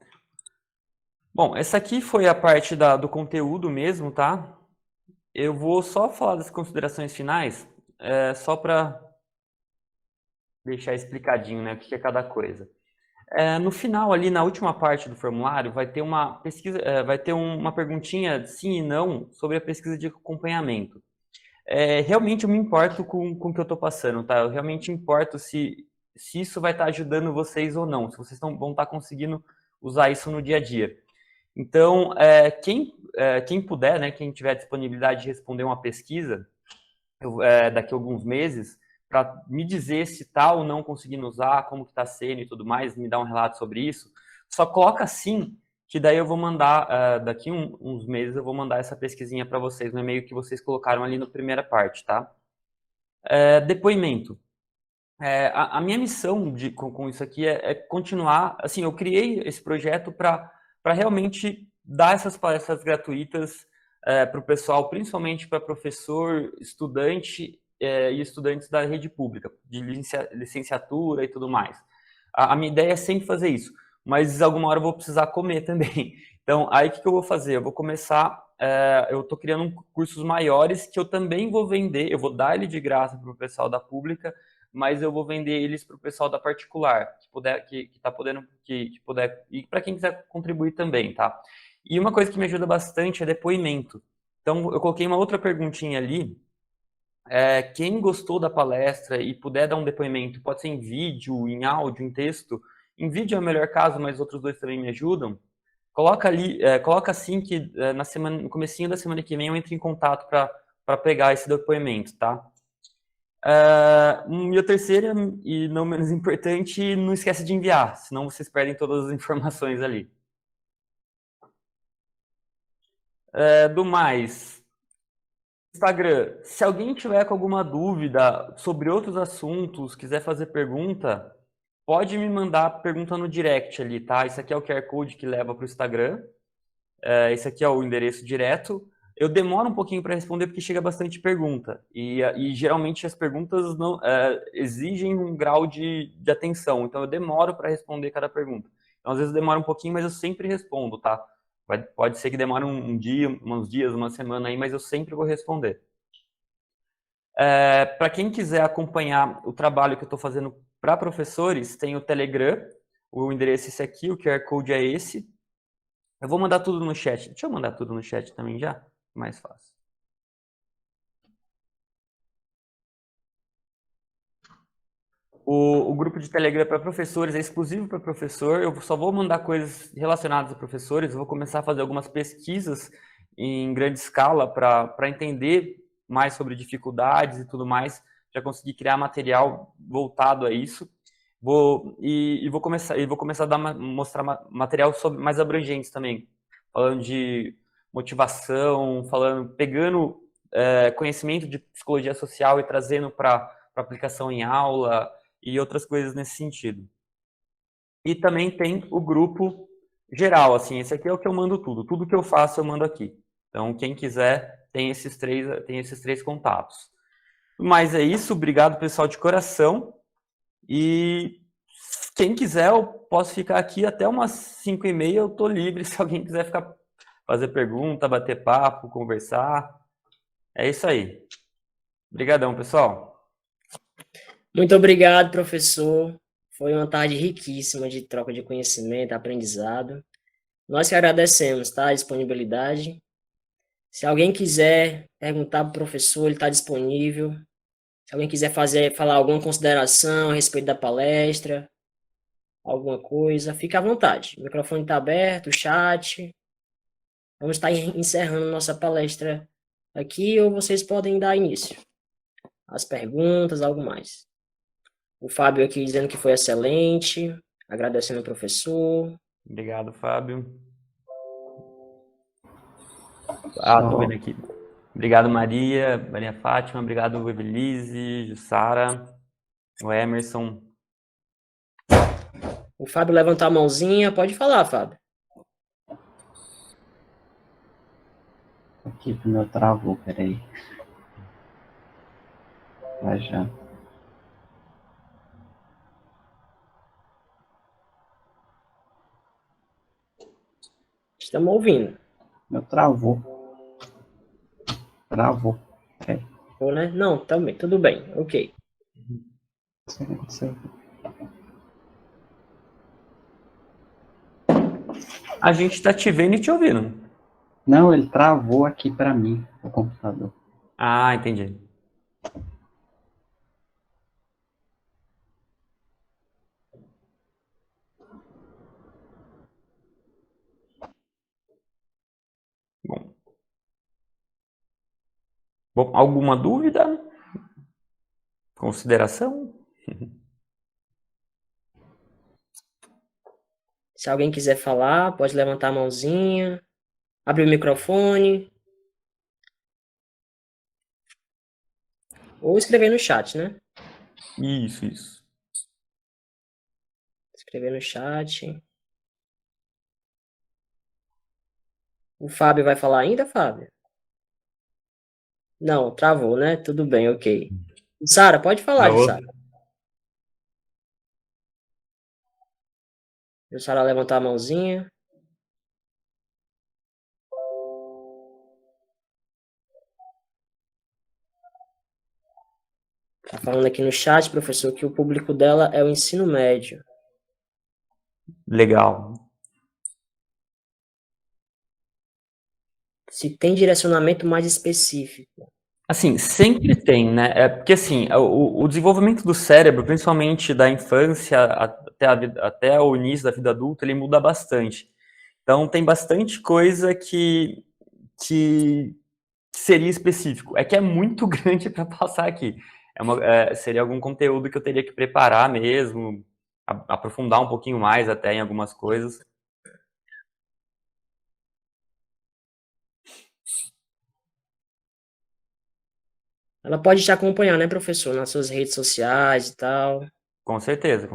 Bom, essa aqui foi a parte do conteúdo mesmo, tá? Eu vou só falar das considerações finais, só para deixar explicadinho, né, o que é cada coisa. No final ali, na última parte do formulário, vai ter uma pesquisa, vai ter uma perguntinha sim e não sobre a pesquisa de acompanhamento. Realmente eu me importo com o que eu estou passando, tá? Eu realmente importo se isso vai estar ajudando vocês ou não, se vocês vão estar conseguindo usar isso no dia a dia. Então, quem puder, né, quem tiver disponibilidade de responder uma pesquisa daqui a alguns meses, para me dizer se está ou não conseguindo usar, como que está sendo e tudo mais, me dar um relato sobre isso, só coloca sim, que daí eu vou mandar, daqui uns meses eu vou mandar essa pesquisinha para vocês no e-mail que vocês colocaram ali na primeira parte, tá? Depoimento. A minha missão com isso aqui é continuar, assim, eu criei esse projeto para realmente dar essas palestras gratuitas para o pessoal, principalmente para professor, estudante e estudantes da rede pública, de licenciatura e tudo mais. A minha ideia é sempre fazer isso, mas alguma hora eu vou precisar comer também. Então, aí o que eu vou fazer? Eu vou começar, eu estou criando cursos maiores que eu também vou vender, eu vou dar ele de graça para o pessoal da pública, mas eu vou vender eles para o pessoal da particular, que tá podendo, que puder, e para quem quiser contribuir também, tá? E uma coisa que me ajuda bastante é depoimento. Então, eu coloquei uma outra perguntinha ali. Quem gostou da palestra e puder dar um depoimento, pode ser em vídeo, em áudio, em texto. Em vídeo é o melhor caso, mas outros dois também me ajudam. Coloca ali, coloca assim que no comecinho da semana que vem eu entro em contato para pegar esse depoimento, tá? E a terceira, e não menos importante, não esquece de enviar, senão vocês perdem todas as informações ali. Do mais, Instagram, se alguém tiver com alguma dúvida sobre outros assuntos, quiser fazer pergunta, pode me mandar pergunta no direct ali, tá? Esse aqui é o QR Code que leva para o Instagram. Esse aqui é o endereço direto. Eu demoro um pouquinho para responder porque chega bastante pergunta. E geralmente as perguntas não exigem um grau de atenção. Então eu demoro para responder cada pergunta. Então, às vezes demora um pouquinho, mas eu sempre respondo, tá? Pode ser que demore um dia, uns dias, uma semana aí, mas eu sempre vou responder. Para quem quiser acompanhar o trabalho que eu estou fazendo para professores, tem o Telegram, o endereço é esse aqui, o QR Code é esse. Eu vou mandar tudo no chat. Deixa eu mandar tudo no chat também já, mais fácil. O grupo de Telegram para professores é exclusivo para professor. Eu só vou mandar coisas relacionadas a professores. Eu vou começar a fazer algumas pesquisas em grande escala para entender mais sobre dificuldades e tudo mais, já conseguir criar material voltado a isso. Vou começar a mostrar material mais abrangentes também, falando de motivação, pegando conhecimento de psicologia social e trazendo para aplicação em aula e outras coisas nesse sentido. E também tem o grupo geral, assim, esse aqui é o que eu mando tudo que eu faço eu mando aqui. Então, quem quiser tem esses três contatos. Mas é isso, obrigado pessoal de coração, e quem quiser eu posso ficar aqui até umas 5h30, eu tô livre, se alguém quiser fazer pergunta, bater papo, conversar, é isso aí. Obrigadão, pessoal. Muito obrigado, professor. Foi uma tarde riquíssima de troca de conhecimento, aprendizado. Nós que agradecemos, tá? A disponibilidade. Se alguém quiser perguntar para o professor, ele está disponível. Se alguém quiser falar alguma consideração a respeito da palestra, alguma coisa, fica à vontade. O microfone está aberto, o chat. Vamos estar encerrando nossa palestra aqui, ou vocês podem dar início às perguntas, algo mais. O Fábio aqui dizendo que foi excelente, agradecendo ao professor. Obrigado, Fábio. Tô vendo aqui. Obrigado, Maria Fátima, obrigado, Evelise, Jussara, o Emerson. O Fábio levantou a mãozinha, pode falar, Fábio. Aqui o meu travou, peraí. Vai já. Estamos ouvindo. Meu travou. Travou. É. Ou, né? Não, também, tudo bem, ok. A gente está te vendo e te ouvindo. Não, ele travou aqui para mim, o computador. Ah, entendi. Bom, alguma dúvida? Consideração? Se alguém quiser falar, pode levantar a mãozinha, abrir o microfone. Ou escrever no chat, né? Isso. Escrever no chat. O Fábio vai falar ainda, Fábio? Não, travou, né? Tudo bem, ok. Sara, pode falar, Sara. Sara levantar a mãozinha. Tá falando aqui no chat, professor, que o público dela é o ensino médio. Legal. Se tem direcionamento mais específico. Assim, sempre tem, né? Porque assim, o desenvolvimento do cérebro, principalmente da infância até o início da vida adulta, ele muda bastante. Então, tem bastante coisa que seria específico. É que é muito grande para passar aqui. Seria algum conteúdo que eu teria que preparar mesmo, aprofundar um pouquinho mais até em algumas coisas. Ela pode te acompanhar, né, professor, nas suas redes sociais e tal. Com certeza.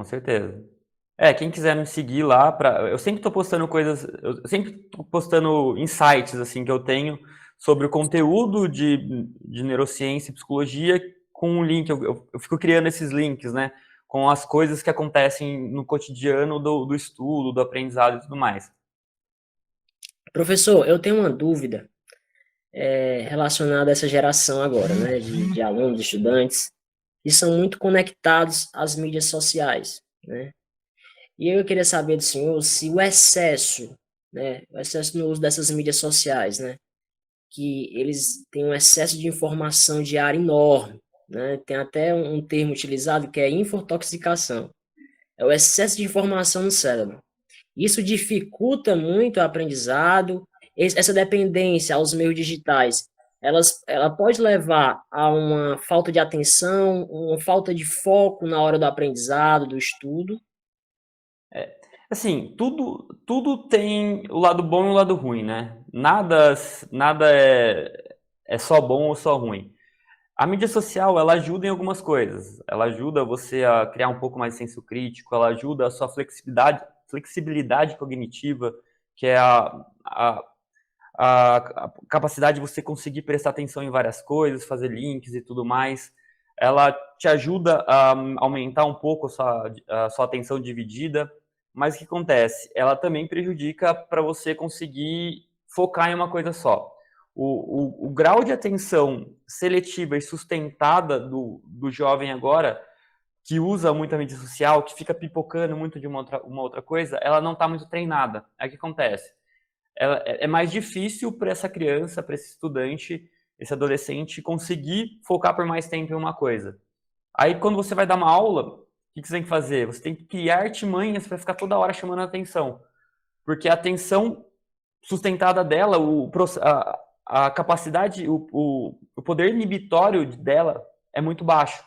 Quem quiser me seguir lá, eu sempre estou postando coisas, eu sempre estou postando insights, assim, que eu tenho sobre o conteúdo de neurociência e psicologia com um link, eu fico criando esses links, né, com as coisas que acontecem no cotidiano do estudo, do aprendizado e tudo mais. Professor, eu tenho uma dúvida relacionada a essa geração agora, né, de alunos, estudantes, que são muito conectados às mídias sociais, né? E eu queria saber do senhor se o excesso, né, o excesso no uso dessas mídias sociais, né, que eles têm um excesso de informação diária enorme, né? Tem até um termo utilizado que é infotoxicação. É o excesso de informação no cérebro. Isso dificulta muito o aprendizado. Essa dependência aos meios digitais, ela pode levar a uma falta de atenção, uma falta de foco na hora do aprendizado, do estudo. Assim, tudo tem o lado bom e o lado ruim, né? Nada é só bom ou só ruim. A mídia social, ela ajuda em algumas coisas. Ela ajuda você a criar um pouco mais de senso crítico, ela ajuda a sua flexibilidade cognitiva, que é a capacidade de você conseguir prestar atenção em várias coisas, fazer links e tudo mais. Ela te ajuda a aumentar um pouco a sua atenção dividida, mas o que acontece? Ela também prejudica para você conseguir focar em uma coisa só. O grau de atenção seletiva e sustentada do jovem agora, que usa muito a mídia social, que fica pipocando muito de uma outra coisa, ela não está muito treinada. Aí o que acontece? É mais difícil para essa criança, para esse estudante, esse adolescente, conseguir focar por mais tempo em uma coisa. Aí, quando você vai dar uma aula, o que você tem que fazer? Você tem que criar artimanhas para ficar toda hora chamando a atenção. Porque a atenção sustentada dela, a capacidade, o poder inibitório dela é muito baixo.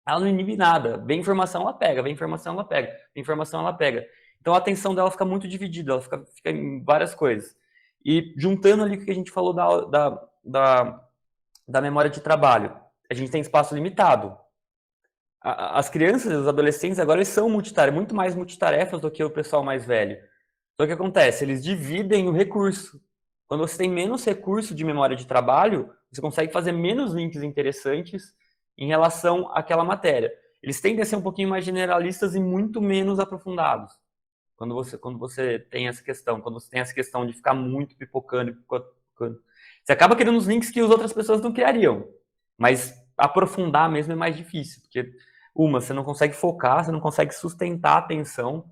Ela não inibe nada. Vem informação, ela pega. Vem informação, ela pega. Vem informação, ela pega. Então a atenção dela fica muito dividida, ela fica em várias coisas. E juntando ali o que a gente falou da memória de trabalho, a gente tem espaço limitado. As crianças e os adolescentes agora eles são muito mais multitarefas do que o pessoal mais velho. Então o que acontece? Eles dividem o recurso. Quando você tem menos recurso de memória de trabalho, você consegue fazer menos links interessantes em relação àquela matéria. Eles tendem a ser um pouquinho mais generalistas e muito menos aprofundados. Quando você tem essa questão de ficar muito pipocando, você acaba criando os links que as outras pessoas não criariam. Mas aprofundar mesmo é mais difícil, porque você não consegue focar, você não consegue sustentar a atenção,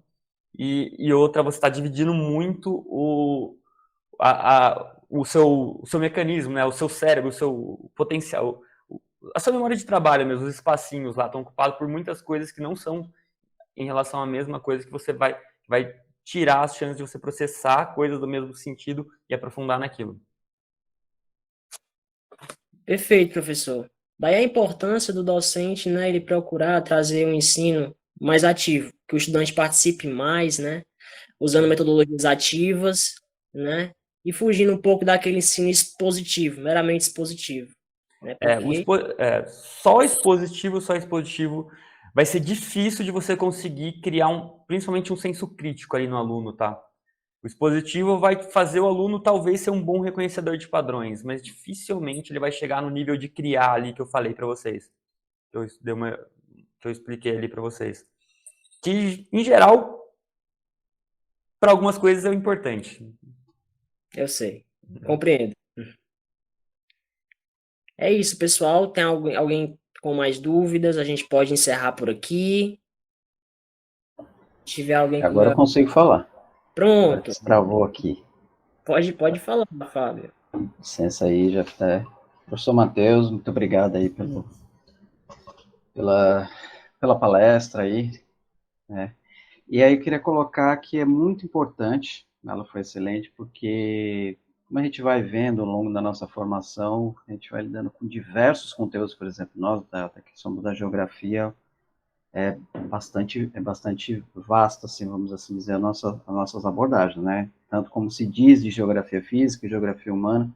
e outra, você está dividindo muito o seu mecanismo, né? O seu cérebro, o seu potencial, a sua memória de trabalho mesmo, os espacinhos lá estão ocupados por muitas coisas que não são em relação à mesma coisa, que você vai tirar as chances de você processar coisas do mesmo sentido e aprofundar naquilo. Perfeito, professor. Daí a importância do docente, né, ele procurar trazer um ensino mais ativo, que o estudante participe mais, né, usando metodologias ativas, né, e fugindo um pouco daquele ensino expositivo, meramente expositivo. Né, porque... Só expositivo vai ser difícil de você conseguir criar principalmente um senso crítico ali no aluno, tá? O expositivo vai fazer o aluno talvez ser um bom reconhecedor de padrões, mas dificilmente ele vai chegar no nível de criar ali que eu falei para vocês. Que eu expliquei ali para vocês. Que, em geral, para algumas coisas é importante. Eu sei. Compreendo. É isso, pessoal. Tem alguém com mais dúvidas? A gente pode encerrar por aqui. Se tiver alguém com... Agora eu consigo falar. Pronto. Travou aqui. Pode falar, Fábio. Licença aí, já tá. Professor Matheus, muito obrigado aí pela palestra aí, né? E aí eu queria colocar que é muito importante, ela foi excelente, porque como a gente vai vendo ao longo da nossa formação, a gente vai lidando com diversos conteúdos, por exemplo, nós que somos da geografia, é bastante vasto, assim, vamos assim dizer, as nossas abordagens, né? Tanto como se diz de geografia física e geografia humana,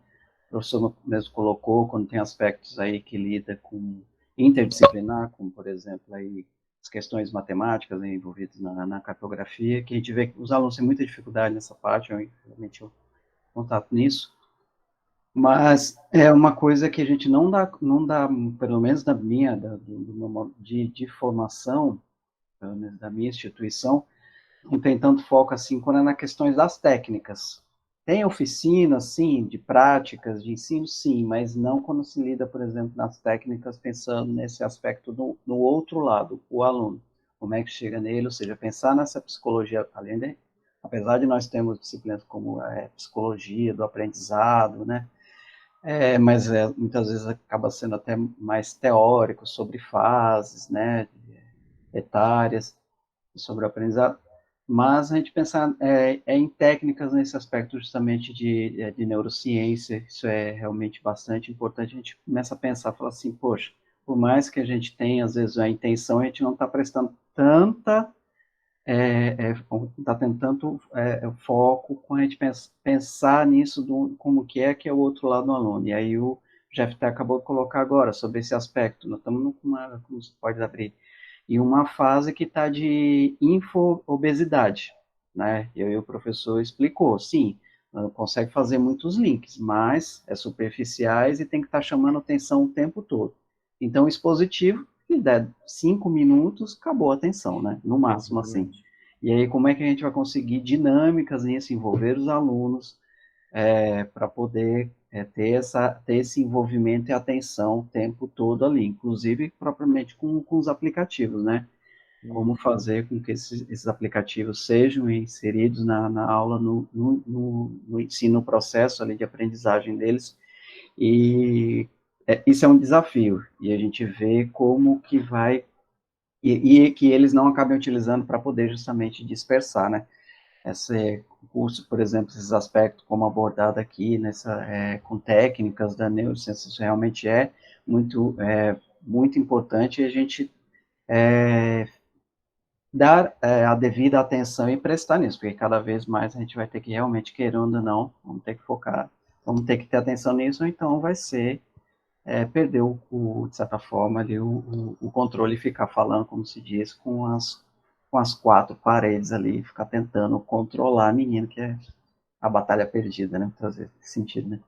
o professor mesmo colocou, quando tem aspectos aí que lida com interdisciplinar, como, por exemplo, aí as questões matemáticas, né, envolvidas na cartografia, que a gente vê que os alunos têm muita dificuldade nessa parte, realmente eu contato nisso, mas é uma coisa que a gente não dá pelo menos do meu modo de formação, pelo menos da minha instituição, não tem tanto foco assim quando é nas questões das técnicas. Tem oficinas, sim, de práticas, de ensino, sim, mas não quando se lida, por exemplo, nas técnicas, pensando nesse aspecto no outro lado, o aluno. Como é que chega nele, ou seja, pensar nessa psicologia, além de, apesar de nós termos disciplinas como psicologia do aprendizado, né, mas muitas vezes acaba sendo até mais teórico sobre fases, né, etárias, sobre o aprendizado, mas a gente pensar em técnicas nesse aspecto justamente de neurociência, isso é realmente bastante importante, a gente começa a pensar, falar assim, poxa, por mais que a gente tenha, às vezes, a intenção, a gente não está prestando tanta, está tendo tanto foco quando a gente pensar nisso, como que é o outro lado do aluno, e aí o Jeff até acabou de colocar agora, sobre esse aspecto, nós estamos numa, como você pode abrir, e uma fase que está de infoobesidade, né? E aí o professor explicou, sim, não consegue fazer muitos links, mas é superficiais e tem que estar chamando atenção o tempo todo. Então, o expositivo, que der 5 minutos, acabou a atenção, né? No máximo, assim. E aí, como é que a gente vai conseguir dinâmicas nisso, envolver os alunos, para poder ter esse envolvimento e atenção o tempo todo ali, inclusive propriamente com os aplicativos, né? Como fazer com que esses aplicativos sejam inseridos na aula, no ensino, processo ali de aprendizagem deles, e isso é um desafio, e a gente vê como que vai, e que eles não acabem utilizando para poder justamente dispersar, né? Esse curso, por exemplo, esses aspectos como abordado aqui, com técnicas da neurociência, isso realmente muito importante, e a gente dar a devida atenção e prestar nisso, porque cada vez mais a gente vai ter que realmente, querendo ou não, vamos ter que focar, vamos ter que ter atenção nisso, ou então vai ser perder, de certa forma, ali, o controle e ficar falando, como se diz, com as quatro paredes ali, ficar tentando controlar a menina, que é a batalha perdida, né? Trazer esse sentido, né?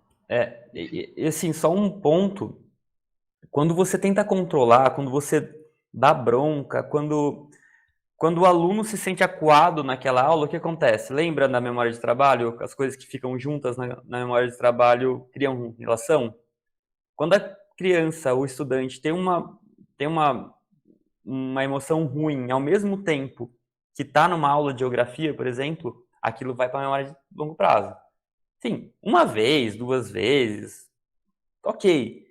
E assim, só um ponto. Quando você tenta controlar, quando você dá bronca, quando o aluno se sente acuado naquela aula, o que acontece? Lembra na memória de trabalho? As coisas que ficam juntas na memória de trabalho criam relação? Quando a criança, o estudante, tem uma emoção ruim ao mesmo tempo que está numa aula de geografia, por exemplo, aquilo vai para a memória de longo prazo. Sim, uma vez, duas vezes, ok.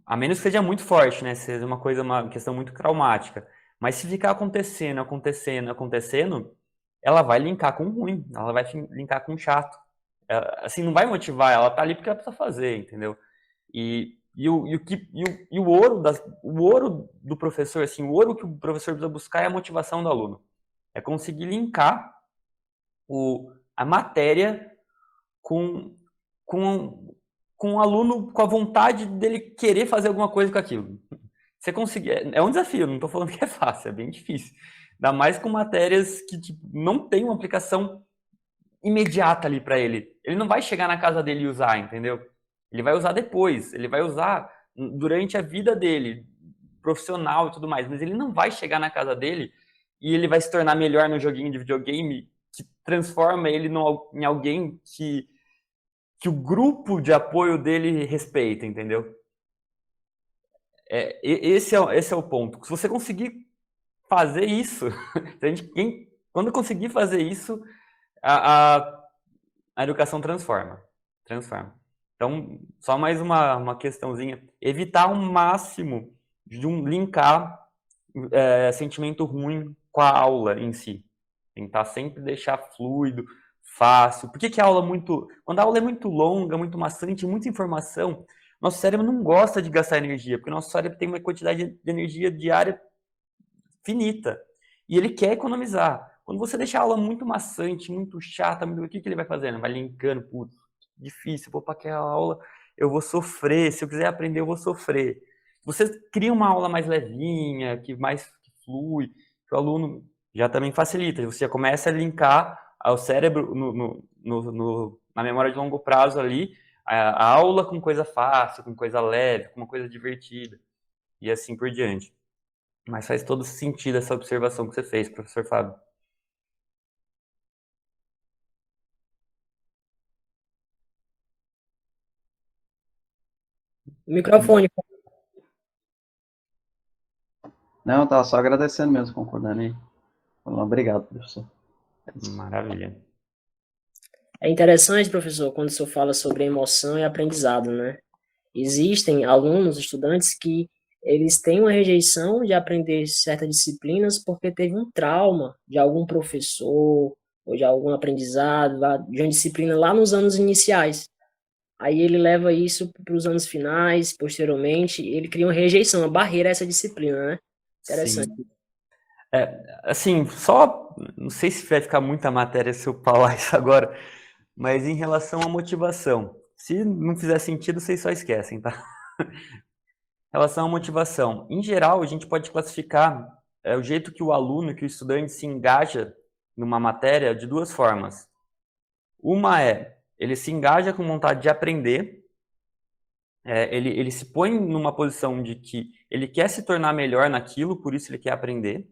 A menos que seja muito forte, né? Seja uma questão muito traumática. Mas se ficar acontecendo, ela vai linkar com ruim, ela vai linkar com chato. Assim, não vai motivar, ela tá ali porque ela precisa fazer, entendeu? O ouro do professor, assim, o ouro que o professor precisa buscar é a motivação do aluno. É conseguir linkar a matéria com, com o aluno, com a vontade dele querer fazer alguma coisa com aquilo. Você conseguir, é um desafio, não estou falando que é fácil, é bem difícil. Ainda mais com matérias que não tem uma aplicação imediata ali para ele. Ele não vai chegar na casa dele e usar, entendeu? Ele vai usar depois, ele vai usar durante a vida dele, profissional e tudo mais, mas ele não vai chegar na casa dele e ele vai se tornar melhor no joguinho de videogame que transforma ele em alguém que o grupo de apoio dele respeita, entendeu? Esse é o ponto. Se você conseguir fazer isso, quando conseguir fazer isso, a educação transforma. Então, só mais uma questãozinha. Evitar ao máximo de linkar sentimento ruim com a aula em si. Tentar sempre deixar fluido, fácil. Por que a aula quando a aula é muito longa, muito maçante, muita informação, nosso cérebro não gosta de gastar energia, porque nosso cérebro tem uma quantidade de energia diária finita. E ele quer economizar. Quando você deixa a aula muito maçante, muito chata, o que ele vai fazendo? Vai linkando, putz, difícil, vou para aquela aula, eu vou sofrer, se eu quiser aprender, eu vou sofrer. Você cria uma aula mais levinha, que flui, que o aluno já também facilita. Você já começa a linkar ao cérebro na memória de longo prazo ali, a aula com coisa fácil, com coisa leve, com uma coisa divertida, e assim por diante. Mas faz todo sentido essa observação que você fez, professor Fábio. Microfone. Não, eu tava só agradecendo mesmo, concordando aí. Falando, obrigado, professor. Maravilha. É interessante, professor, quando o senhor fala sobre emoção e aprendizado, né? Existem alunos, estudantes que eles têm uma rejeição de aprender certas disciplinas porque teve um trauma de algum professor ou de algum aprendizado, de uma disciplina lá nos anos iniciais. Aí ele leva isso para os anos finais, posteriormente, ele cria uma rejeição, uma barreira a essa disciplina, né? Interessante. Sim. Assim, só, não sei se vai ficar muita matéria se eu falar isso agora, mas em relação à motivação. Se não fizer sentido, vocês só esquecem, tá? Em relação à motivação. Em geral, a gente pode classificar o jeito que o aluno, que o estudante se engaja numa matéria de duas formas. Uma é, ele se engaja com vontade de aprender, ele se põe numa posição de que ele quer se tornar melhor naquilo, por isso ele quer aprender.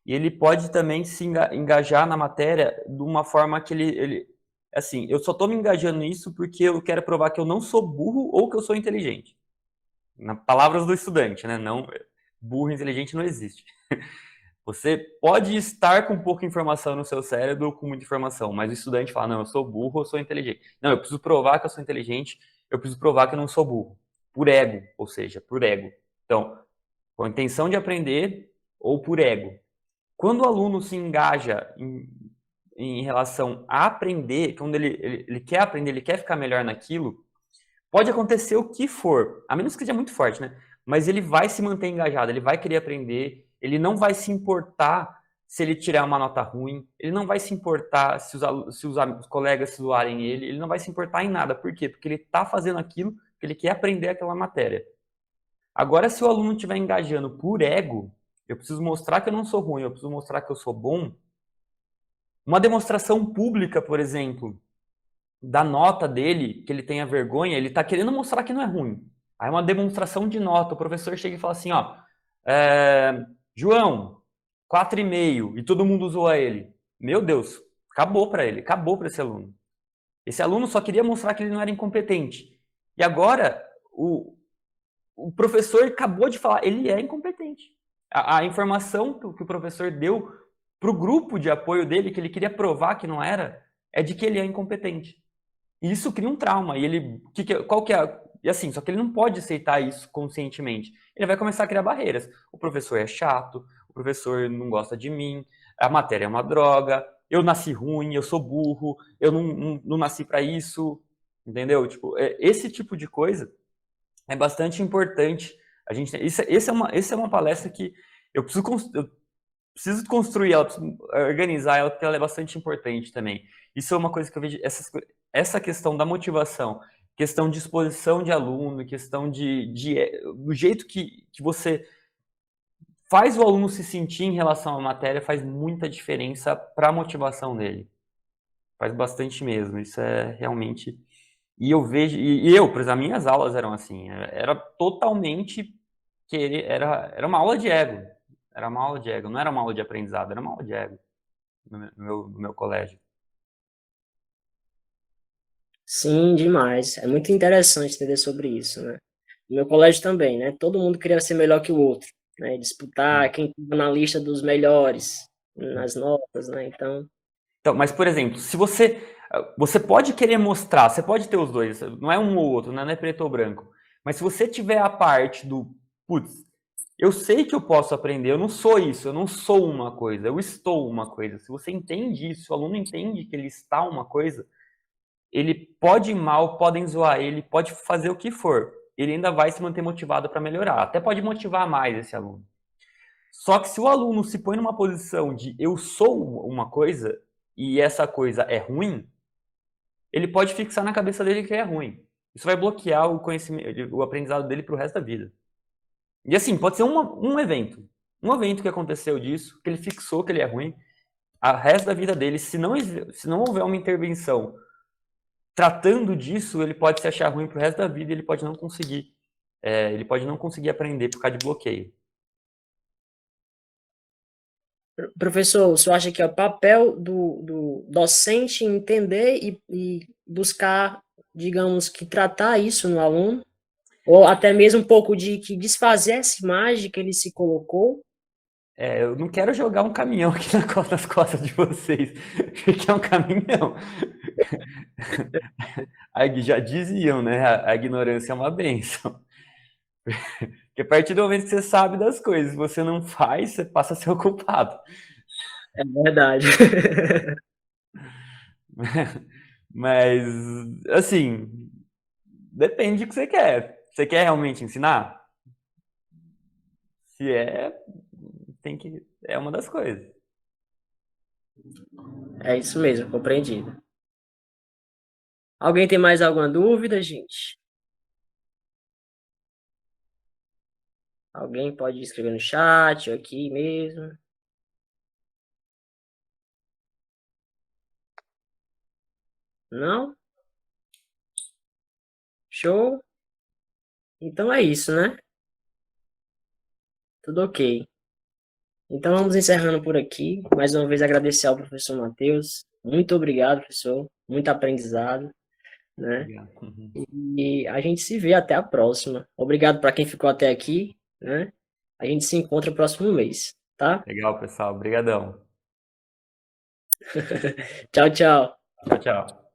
E ele pode também se engajar na matéria de uma forma que assim, eu só estou me engajando nisso porque eu quero provar que eu não sou burro ou que eu sou inteligente. Nas palavras do estudante, né? Não, burro e inteligente não existe. Você pode estar com pouca informação no seu cérebro ou com muita informação, mas o estudante fala, não, eu sou burro ou sou inteligente. Não, eu preciso provar que eu sou inteligente, eu preciso provar que eu não sou burro. Por ego, ou seja, por ego. Então, com a intenção de aprender ou por ego. Quando o aluno se engaja em relação a aprender, quando ele quer aprender, ele quer ficar melhor naquilo, pode acontecer o que for, a menos que seja muito forte, né? Mas ele vai se manter engajado, ele vai querer aprender, ele não vai se importar se ele tirar uma nota ruim, ele não vai se importar se os colegas se zoarem ele não vai se importar em nada. Por quê? Porque ele está fazendo aquilo que ele quer aprender aquela matéria. Agora, se o aluno estiver engajando por ego, eu preciso mostrar que eu não sou ruim, eu preciso mostrar que eu sou bom. Uma demonstração pública, por exemplo, da nota dele, que ele tenha vergonha, ele está querendo mostrar que não é ruim. Aí uma demonstração de nota, o professor chega e fala assim, ó, João, 4,5, e todo mundo zoa ele. Meu Deus, acabou para ele, acabou para esse aluno. Esse aluno só queria mostrar que ele não era incompetente. E agora, o professor acabou de falar, ele é incompetente. A informação que o professor deu para o grupo de apoio dele, que ele queria provar que não era, é de que ele é incompetente. E isso cria um trauma. E ele, qual que é? E assim, só que ele não pode aceitar isso conscientemente. Ele vai começar a criar barreiras. O professor é chato, o professor não gosta de mim, a matéria é uma droga, eu nasci ruim, eu sou burro, eu não nasci para isso, entendeu? Tipo, esse tipo de coisa é bastante importante. Essa é uma palestra que eu preciso construir ela, preciso organizar ela, porque ela é bastante importante também. Isso é uma coisa que eu vejo, essa questão da motivação, questão de exposição de aluno, questão do jeito que você faz o aluno se sentir em relação à matéria, faz muita diferença para a motivação dele. Faz bastante mesmo. Isso é realmente... E eu vejo... por exemplo, as minhas aulas eram assim. Era totalmente... Era uma aula de ego. Era uma aula de ego. Não era uma aula de aprendizado, era uma aula de ego no meu colégio. Sim, demais. É muito interessante entender sobre isso, né? No meu colégio também, né? Todo mundo queria ser melhor que o outro, né? Disputar quem estava na lista dos melhores, nas notas, né? Então, Mas, por exemplo, se você pode querer mostrar, você pode ter os dois, não é um ou outro, não é preto ou branco. Mas se você tiver a parte do, putz, eu sei que eu posso aprender, eu não sou isso, eu não sou uma coisa, eu estou uma coisa. Se você entende isso, o aluno entende que ele está uma coisa, ele pode ir mal, podem zoar ele, pode fazer o que for. Ele ainda vai se manter motivado para melhorar. Até pode motivar mais esse aluno. Só que se o aluno se põe numa posição de eu sou uma coisa e essa coisa é ruim, ele pode fixar na cabeça dele que é ruim. Isso vai bloquear o conhecimento, o aprendizado dele para o resto da vida. E assim, pode ser um evento. Um evento que aconteceu disso, que ele fixou que ele é ruim, o resto da vida dele, se não houver uma intervenção tratando disso, ele pode se achar ruim pro resto da vida e ele pode não conseguir aprender por causa de bloqueio. Professor, o senhor acha que é o papel do docente entender e buscar, digamos, que tratar isso no aluno? Ou até mesmo um pouco de que desfazer essa imagem que ele se colocou? Eu não quero jogar um caminhão aqui nas costas de vocês, porque é um caminhão. Já diziam, né? A ignorância é uma bênção. Porque a partir do momento que você sabe das coisas, se você não faz, você passa a ser o culpado. É verdade. Mas, assim, depende do que você quer. Você quer realmente ensinar? Se é uma das coisas. É isso mesmo, compreendido. Alguém tem mais alguma dúvida, gente? Alguém pode escrever no chat ou aqui mesmo. Não? Show? Então é isso, né? Tudo ok. Então vamos encerrando por aqui. Mais uma vez agradecer ao professor Matheus. Muito obrigado, professor. Muito aprendizado, né? Uhum. E a gente se vê até a próxima. Obrigado para quem ficou até aqui, né? A gente se encontra no próximo mês, tá? Legal, pessoal. Obrigadão. Tchau, tchau. Tchau, tchau.